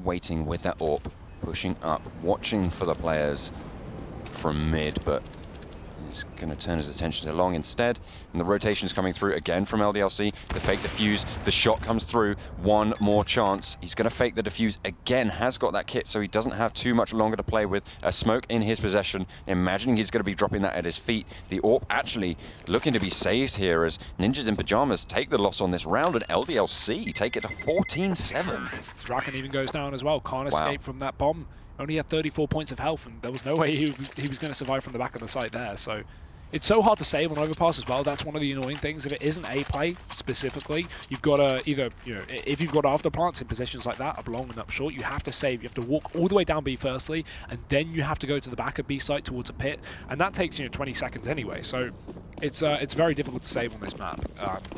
waiting with that AWP, pushing up, watching for the players from mid, but He's going to turn his attention to long instead, and the rotation is coming through again from LDLC. The fake defuse, the shot comes through, one more chance. He's going to fake the defuse again, has got that kit, so he doesn't have too much longer to play with. A smoke in his possession, imagining he's going to be dropping that at his feet. The AWP actually looking to be saved here as Ninjas in Pajamas take the loss on this round, and LDLC take it to 14-7. Draken even goes down as well, can't escape from that bomb. Only had 34 points of health, and there was no way he was going to survive from the back of the site there. So it's so hard to save on Overpass as well. That's one of the annoying things. If it isn't A play specifically, you've got to either, if you've got afterplants in positions like that, up long and up short, you have to save. You have to walk all the way down B firstly, and then you have to go to the back of B site towards a pit, and that takes 20 seconds anyway. So it's very difficult to save on this map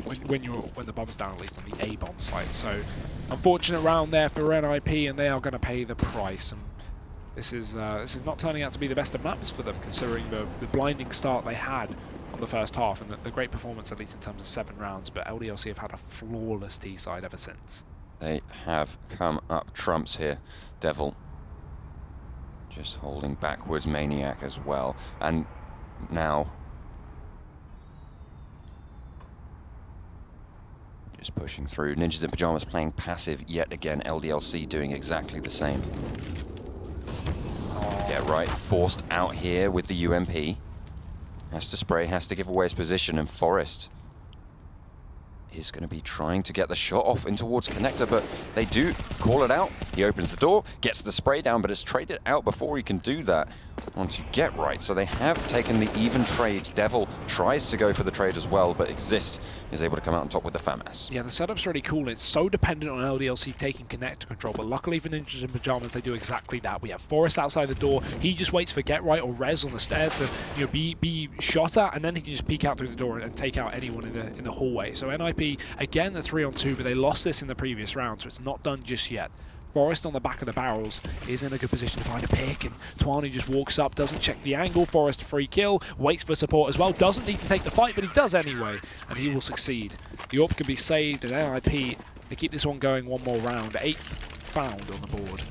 when the bomb's down, at least on the A bomb site. So unfortunate round there for NiP, and they are going to pay the price. And this is not turning out to be the best of maps for them, considering the blinding start they had on the first half and the great performance, at least in terms of 7 rounds. But LDLC have had a flawless T side ever since. They have come up trumps here. Devil just holding backwards, Maniac as well. And now just pushing through. Ninjas in Pajamas playing passive yet again. LDLC doing exactly the same. Yeah, right, forced out here with the UMP. Has to spray, has to give away his position, and Forest is going to be trying to get the shot off in towards Connector, but they do call it out. He opens the door, gets the spray down, but it's traded out before he can do that onto Get Right. So they have taken the even trade. Devil tries to go for the trade as well, but Exist is able to come out on top with the FAMAS. Yeah, the setup's really cool. It's so dependent on LDLC taking Connector control, but luckily for Ninjas in Pajamas, they do exactly that. We have Forest outside the door. He just waits for Get Right or Rez on the stairs to be shot at, and then he can just peek out through the door and take out anyone in the hallway. So NiP, again, the 3-on-2, but they lost this in the previous round, so it's not done just yet. Forest on the back of the barrels is in a good position to find a pick, and Twani just walks up, doesn't check the angle. Forest free kill, waits for support as well, doesn't need to take the fight, but he does anyway, and he will succeed. The AWP can be saved, and NiP, they keep this one going one more round. 8th found on the board,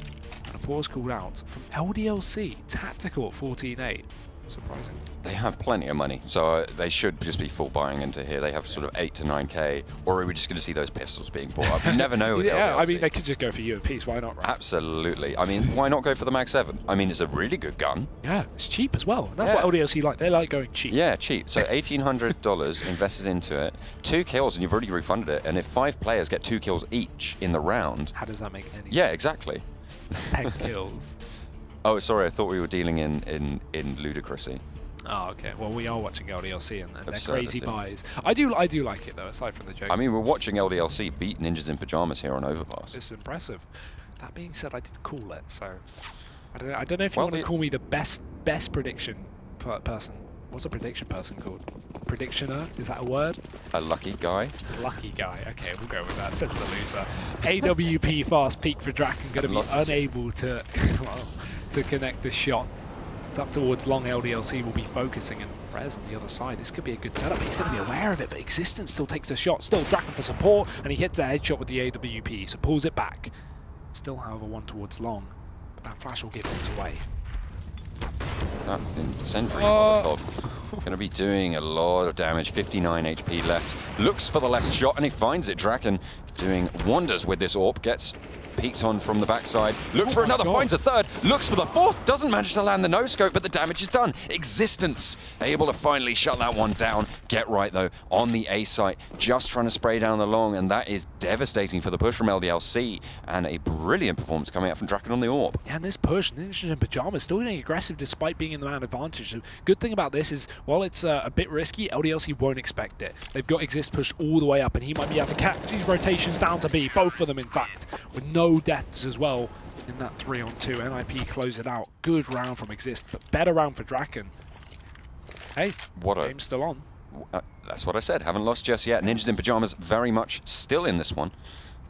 and a pause called out from LDLC, tactical at 14-8. Surprising. They have plenty of money, so they should just be full buying into here. They have sort of 8 to 9k, or are we just going to see those pistols being bought up? You never know with yeah, LDLC. I mean, they could just go for UMPs, why not, right? Absolutely. I mean, why not go for the Mag 7? I mean, it's a really good gun. Yeah, it's cheap as well. That's what LDLC like. They like going cheap. Yeah, cheap. So $1,800 invested into it, 2 kills, and you've already refunded it. And if 5 players get 2 kills each in the round... How does that make any sense? Yeah, exactly. 10 kills. Oh, sorry, I thought we were dealing in ludicrousy. Oh, okay. Well, we are watching LDLC and their crazy buys. I do like it though, aside from the joke. I mean, we're watching LDLC beat Ninjas in Pajamas here on Overpass. This is impressive. That being said, I did call it, so I don't know if you want to call me the best prediction person. What's a prediction person called? Predictioner? Is that a word? A lucky guy. Lucky guy. Okay, we'll go with that. Says the loser. AWP fast peak for Draken, going to be unable to to connect the shot. It's up towards long. LDLC will be focusing, and Rez on the other side. This could be a good setup. He's going to be aware of it, but Existence still takes a shot. Still Draken for support, and he hits a headshot with the AWP, so pulls it back. Still, however, one towards long. But that flash will give things away. Sentry Molotov going to be doing a lot of damage. 59 HP left. Looks for the left shot, and he finds it. Draken doing wonders with this AWP. Gets peeked on from the backside. Looks for another, finds a third. Looks for the fourth. Doesn't manage to land the no-scope, but the damage is done. Existence able to finally shut that one down. Get Right, though, on the A site. Just trying to spray down the long, and that is devastating for the push from LDLC. And a brilliant performance coming out from Draken on the AWP. Yeah, and this push, Ninjas in Pajamas, still getting aggressive despite being in the man advantage. So good thing about this is, while it's a bit risky, LDLC won't expect it. They've got Exist pushed all the way up, and he might be able to catch these rotations down to B. Both of them, in fact, with no deaths as well in that 3-on-2. NiP close it out. Good round from Exist, but better round for Draken. Hey, game's still on. That's what I said. Haven't lost just yet. Ninjas in Pajamas very much still in this one.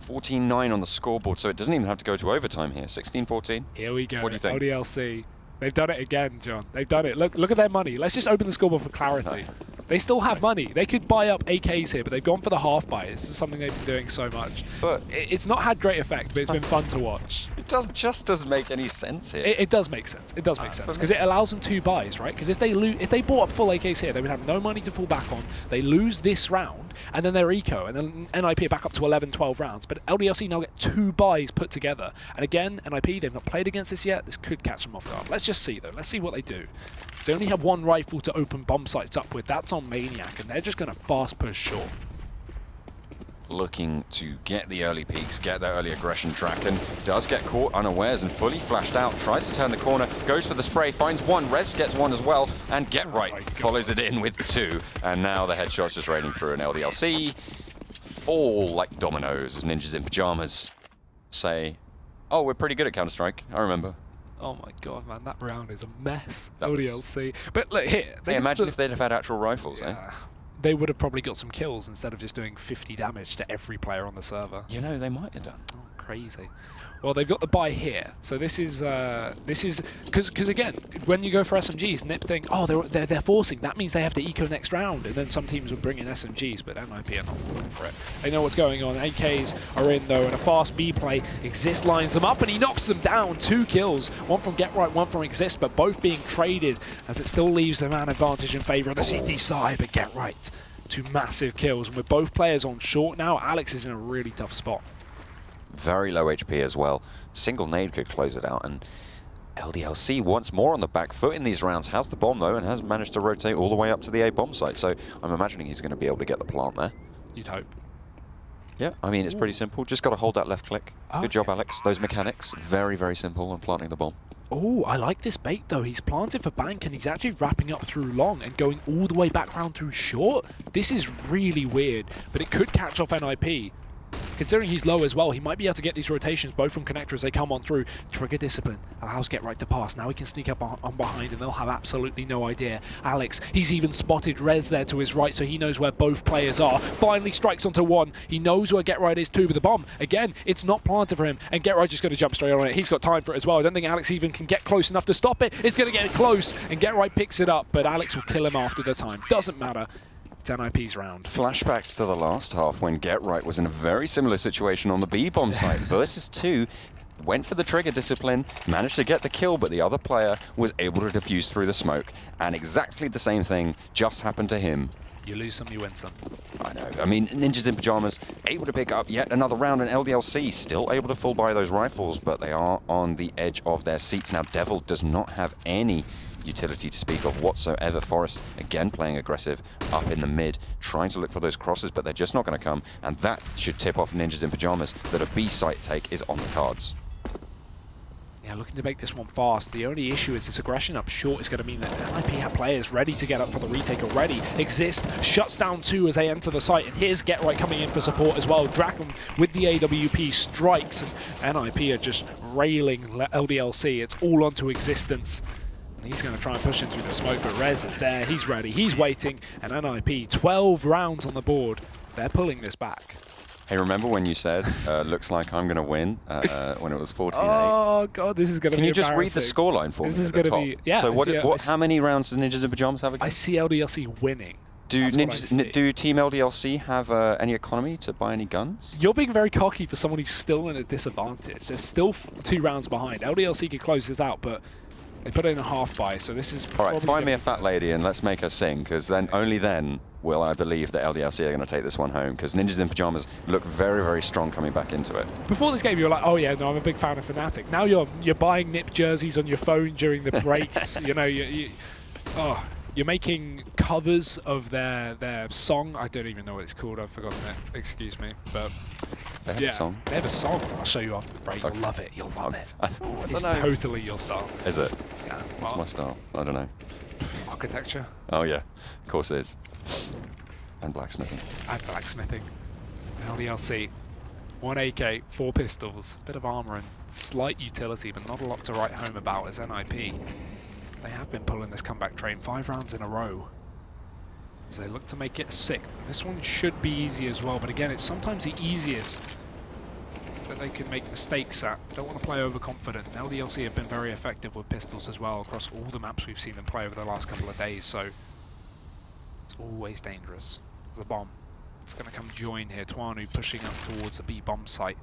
14-9 on the scoreboard, so it doesn't even have to go to overtime here. 16-14. Here we go. What do you think? LDLC. They've done it again, John. They've done it. Look at their money. Let's just open the scoreboard for clarity. They still have money. They could buy up AKs here, but they've gone for the half buy. This is something they've been doing so much. But it's not had great effect, but it's been fun to watch. just doesn't make any sense here. It does make sense. It does make sense because it allows them 2 buys, right? Because if they bought up full AKs here, they would have no money to fall back on. They lose this round, and then they're eco, and then NiP are back up to 11, 12 rounds. But LDLC now get 2 buys put together. And again, NiP, they've not played against this yet. This could catch them off guard. Let's just see, though. Let's see what they do. They only have 1 rifle to open bomb sites up with. That's on Maniac, and they're just going to fast push short. Looking to get the early peaks, get that early aggression. Draken does get caught unawares and fully flashed out, tries to turn the corner, goes for the spray, finds 1, Rez gets 1 as well, and Get Right follows it in with 2. And now the headshots just raining through, an LDLC fall like dominoes as ninjas in pajamas say, oh, we're pretty good at Counter-Strike, I remember. Oh my god, man, that round is a mess. LDLC. But look, here. Hey, imagine if they'd have had actual rifles, eh? They would have probably got some kills instead of just doing 50 damage to every player on the server. You know, they might have done. Oh, crazy. Well, they've got the buy here, so this is because again, when you go for SMGs, NiP think, oh, they're forcing. That means they have to eco next round, and then some teams will bring in SMGs, but NiP are not falling for it. They know what's going on. AKs are in though, and a fast B play. Exist lines them up, and he knocks them down. 2 kills, 1 from Get Right, 1 from Exist, but both being traded, as it still leaves the man advantage in favor of the CT side. But Get Right, 2 massive kills, and with both players on short now, Alex is in a really tough spot. Very low HP as well. Single nade could close it out, and LDLC once more on the back foot in these rounds. Has the bomb though, and has managed to rotate all the way up to the A bomb site. So I'm imagining he's going to be able to get the plant there. You'd hope. Yeah, I mean, it's pretty simple. Just got to hold that left click. Good job, Alex. Those mechanics, very, very simple on planting the bomb. Oh, I like this bait though. He's planted for bank and he's actually wrapping up through long and going all the way back round through short. This is really weird, but it could catch off NiP. Considering he's low as well, he might be able to get these rotations both from connector as they come on through. Trigger discipline allows Get Right to pass. Now he can sneak up on behind and they'll have absolutely no idea. Alex, he's even spotted Rez there to his right, so he knows where both players are. Finally strikes onto 1. He knows where Get Right is too, but the bomb, again, it's not planted for him, and Get Right just going to jump straight on it. He's got time for it as well. I don't think Alex even can get close enough to stop it. It's going to get close, and Get Right picks it up, but Alex will kill him after the time. Doesn't matter. It's NiP's round. Flashbacks to the last half when Get Right was in a very similar situation on the B-bomb site versus 2. Went for the trigger discipline, managed to get the kill, but the other player was able to defuse through the smoke. And exactly the same thing just happened to him. You lose some, you win some. I know. I mean, Ninjas in Pajamas able to pick up yet another round, and LDLC still able to full buy those rifles, but they are on the edge of their seats. Now, Devil does not have any utility to speak of whatsoever. Forest again playing aggressive up in the mid, trying to look for those crosses, but they're just not going to come, and that should tip off Ninjas in Pajamas that a B site take is on the cards. Yeah, looking to make this one fast. The only issue is this aggression up short is going to mean that NiP have players ready to get up for the retake already. Exist shuts down 2 as they enter the site, and here's Get Right coming in for support as well. Draken with the AWP strikes, and NiP are just railing LDLC. It's all onto Existence. He's going to try and push him through the smoke, but Rez is there. He's ready. He's waiting. And NiP, 12 rounds on the board. They're pulling this back. Hey, remember when you said, looks like I'm going to win when it was 14-8? Oh, God, this is going to be Can you just read the scoreline for me? This is going to be... Yeah. So how many rounds do Ninjas in Pajamas have again? I see LDLC winning. Do Team LDLC have any economy to buy any guns? You're being very cocky for someone who's still in a disadvantage. They're still 2 rounds behind. LDLC could close this out, but they put in a half buy, so this is... All right, find me a fat lady and let's make her sing, because then only then will I believe that LDLC are going to take this one home, because Ninjas in Pajamas look very, very strong coming back into it. Before this game, you were like, oh yeah, no, I'm a big fan of Fnatic. Now you're buying NiP jerseys on your phone during the breaks. You know, you're making covers of their song. I don't even know what it's called. I've forgotten it. Excuse me, but they have a song. They have a song. I'll show you after the break. Okay. You'll love it. You'll love it. It's totally your style. Is it? Yeah. What's my style? I don't know. Architecture. Oh yeah, of course it is. And blacksmithing. And blacksmithing. LDLC. 1 AK, 4 pistols, bit of armor and slight utility, but not a lot to write home about as NiP. They have been pulling this comeback train 5 rounds in a row as they look to make it 6th. This one should be easy as well, but again, it's sometimes the easiest that they can make mistakes at. Don't want to play overconfident. LDLC have been very effective with pistols as well across all the maps we've seen them play over the last couple of days, so it's always dangerous. There's a bomb. It's going to come join here. Twanu pushing up towards the B bomb site.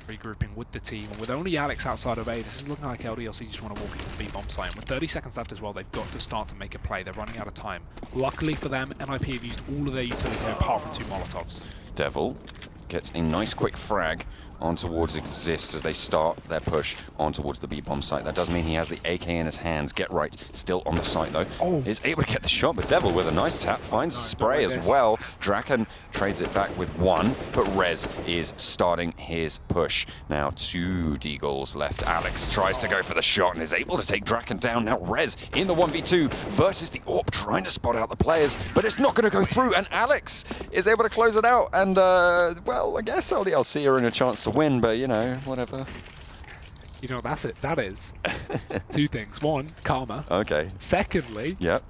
regrouping with the team. And with only Alex outside of A, this is looking like LDLC just want to walk into the B bomb site. And with 30 seconds left as well, they've got to start to make a play. They're running out of time. Luckily for them, NiP have used all of their utilities apart from 2 Molotovs. Devil gets a nice quick frag on towards Exist as they start their push on towards the B-bomb site. That does mean he has the AK in his hands. Get right, still on the site though. Oh. Is able to get the shot, but Devil with a nice tap finds the spray as well. Draken trades it back with 1, but Rez is starting his push. Now 2 Deagles left. Alex tries to go for the shot and is able to take Draken down. Now Rez in the 1v2 versus the AWP, trying to spot out the players, but it's not going to go through, and Alex is able to close it out. And well, I guess LDLC are in a chance to win, but you know, whatever. You know, that's it. That is 2 things. 1, karma. Okay. Secondly, yep,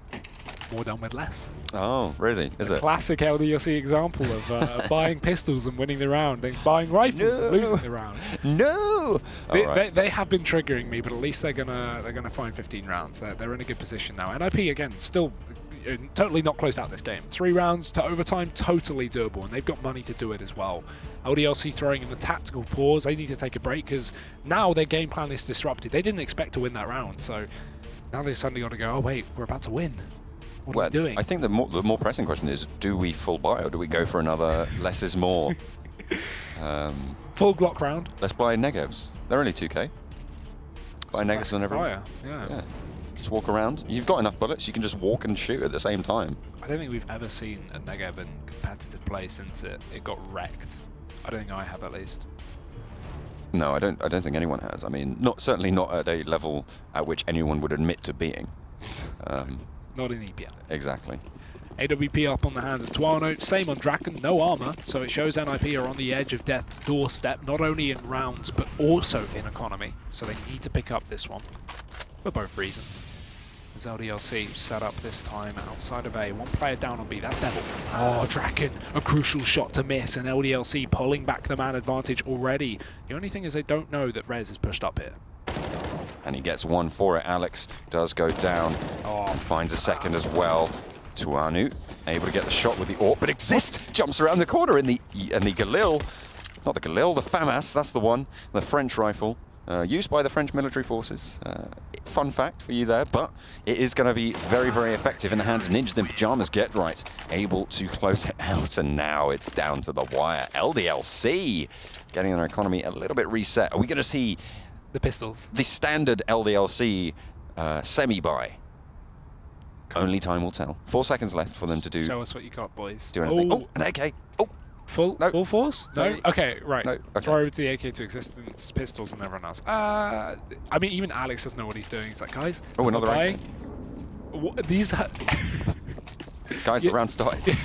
more done with less. Oh, really? Is it? Classic LDLC example of buying pistols and winning the round, and buying rifles and losing the round. No. They have been triggering me, but at least they're gonna find 15 rounds. They're in a good position now. NiP again, still totally not closed out this game. 3 rounds to overtime, totally doable, and they've got money to do it as well. LDLC throwing in the tactical pause. They need to take a break because now their game plan is disrupted. They didn't expect to win that round, so now they suddenly got to go, oh wait, we're about to win. What are we doing? I think the more pressing question is, do we full buy or do we go for another less is more? Full Glock round. Let's buy Negevs. They're only 2k. Buy Negevs on every. Yeah. Just walk around. You've got enough bullets. You can just walk and shoot at the same time. I don't think we've ever seen a Negev in competitive play since it got wrecked. I don't think I have, at least. No, I don't think anyone has. I mean, certainly not at a level at which anyone would admit to being. Not in EPL. Exactly. AWP up on the hands of Tuano. Same on Draken, no armor, so it shows NiP are on the edge of death's doorstep, not only in rounds, but also in economy. So they need to pick up this one, for both reasons. As LDLC set up this time outside of A. 1 player down on B, that's Devil. Oh, Draken, a crucial shot to miss, and LDLC pulling back the man advantage already. The only thing is they don't know that Rez is pushed up here. And he gets 1 for it. Alex does go down and finds a second as well. Tuanu able to get the shot with the AWP, but Exist jumps around the corner in the Galil. Not the Galil, the FAMAS, that's the one. The French rifle. Used by the French military forces. Fun fact for you there, but it is going to be very, very effective in the hands of Ninjas in Pyjamas. Get right, able to close it out, and now it's down to the wire. LDLC getting their economy a little bit reset. Are we going to see the pistols? The standard LDLC semi-buy. Only time will tell. 4 seconds left for them to do. Show us what you got, boys. Do anything. Oh, an AK. Oh. Full force? No? Okay, right. No. Okay. Throw over to the AK to Existence, pistols, and everyone else. I mean, even Alex doesn't know what he's doing. He's like, guys, oh, another AK. These guys, the round started.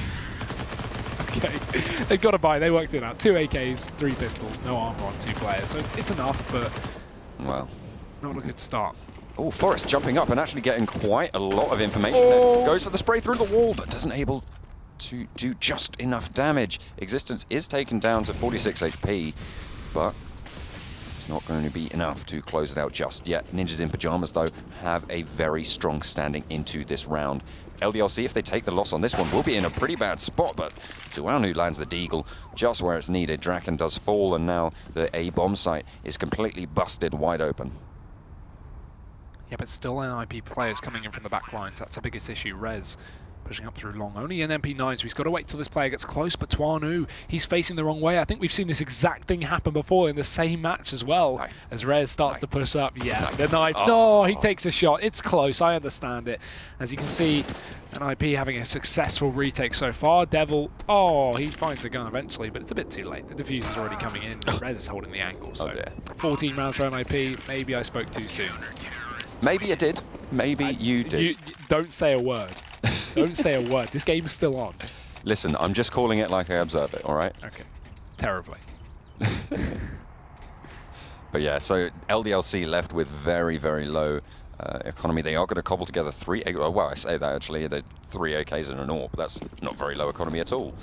Okay, they've got to buy. They worked it out. 2 AKs, 3 pistols, no armor on 2 players. So it's enough, but well, not a good start. Oh, Forrest jumping up and actually getting quite a lot of information there. Goes for the spray through the wall, but doesn't able to do just enough damage. Existence is taken down to 46 HP, but it's not going to be enough to close it out just yet. Ninjas in Pyjamas, though, have a very strong standing into this round. LDLC, if they take the loss on this one, will be in a pretty bad spot, but Duanu lands the Deagle just where it's needed. Draken does fall, and now the A bomb site is completely busted wide open. Yeah, but still NiP players coming in from the back lines. That's the biggest issue. Rez pushing up through long. Only an MP9, so he's got to wait till this player gets close. But Tuanu, he's facing the wrong way. I think we've seen this exact thing happen before in the same match as well. As Rez starts to push up. Yeah, the knife. No, he takes a shot. It's close. I understand it. As you can see, NiP having a successful retake so far. Devil, he finds the gun eventually, but it's a bit too late. The diffuser's already coming in. Rez is holding the angle. So 14 rounds for NiP. Maybe I spoke too soon. Maybe you did. Maybe you did. You don't say a word. Don't say a word. This game's still on. Listen, I'm just calling it like I observe it, all right? Okay. Terribly. But yeah, so LDLC left with very, very low economy. They are going to cobble together 3 AK. Well, I say that actually. They're 3 AKs and an AWP. That's not very low economy at all.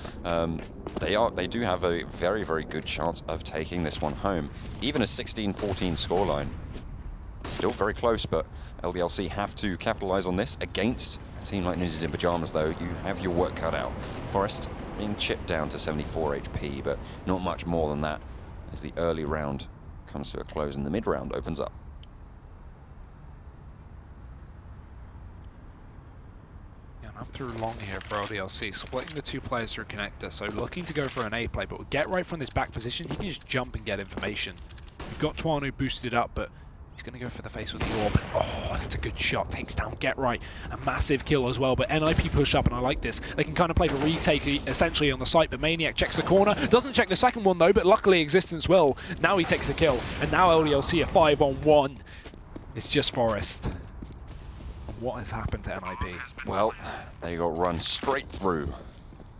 They do have a very, very good chance of taking this one home. Even a 16-14 scoreline. Still very close, but LDLC have to capitalize on this against a team like Ninjas in Pyjamas, though. You have your work cut out. Forrest being chipped down to 74 HP, but not much more than that. as the early round comes to a close and the mid round opens up. I'm through long here for LDLC, splitting the two players through connector, so looking to go for an A play, but we'll get right from this back position. He can just jump and get information. We've got Twanu boosted up, but he's going to go for the face with the orb. Oh, that's a good shot. Takes down Get Right. A massive kill as well, but NiP push up, and I like this. They can kind of play the retake essentially on the site, but Maniac checks the corner. Doesn't check the second one though, but luckily Existence will. Now he takes the kill, and now LDLC are 5-on-1. It's just Forest. What has happened to NiP? Well, they got run straight through.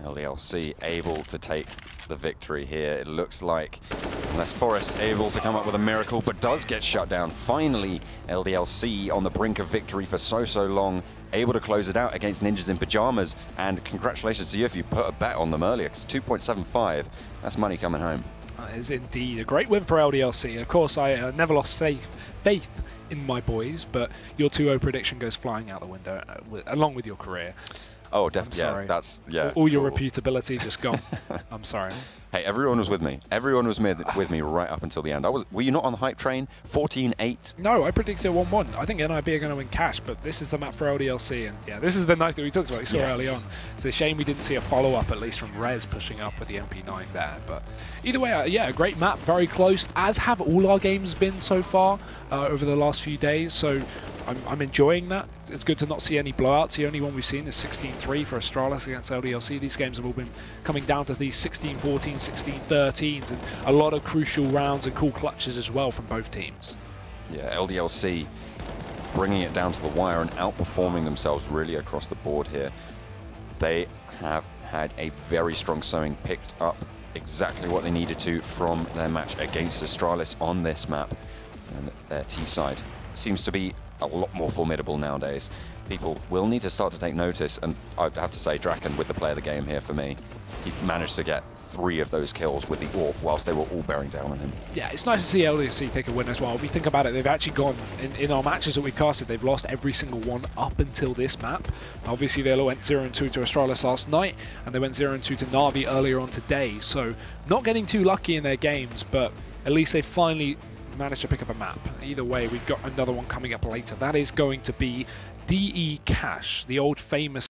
LDLC able to take the victory here. It looks like, unless Forest able to come up with a miracle, but does get shut down. Finally, LDLC on the brink of victory for so long, able to close it out against Ninjas in Pajamas. And congratulations to you if you put a bet on them earlier, because 2.75, that's money coming home. That is indeed a great win for LDLC. Of course, I never lost faith in my boys, but your 2-0 prediction goes flying out the window, along with your career. Oh, definitely. Yeah, All your reputability just gone. I'm sorry. Hey, everyone was with me. Everyone was with me right up until the end. Were you not on the hype train? 14-8? No, I predicted 1-1. I think NiP are going to win cash, but this is the map for LDLC, and yeah, this is the knife that we talked about. We saw early on. It's a shame we didn't see a follow-up, at least from Rez pushing up with the MP9 there. But either way, yeah, a great map, very close, as have all our games been so far over the last few days. So I'm enjoying that. It's good to not see any blowouts. The only one we've seen is 16-3 for Astralis against LDLC. These games have all been coming down to these 16-14, 16-13s, and a lot of crucial rounds and cool clutches as well from both teams. Yeah, LDLC bringing it down to the wire and outperforming themselves really across the board here. They have had a very strong showing, picked up exactly what they needed to from their match against Astralis on this map. And their T side seems to be a lot more formidable nowadays. People will need to start to take notice, and I have to say Draken with the play of the game here for me. He managed to get 3 of those kills with the AWP whilst they were all bearing down on him. Yeah, it's nice to see LDLC take a win as well. If we think about it, they've actually gone, in our matches that we've casted, they've lost every single one up until this map. Obviously, they went 0-2 to Astralis last night, and they went 0-2 to Na'Vi earlier on today. So not getting too lucky in their games, but at least they finally managed to pick up a map. Either way, we've got another one coming up later. That is going to be DE Cash, the old famous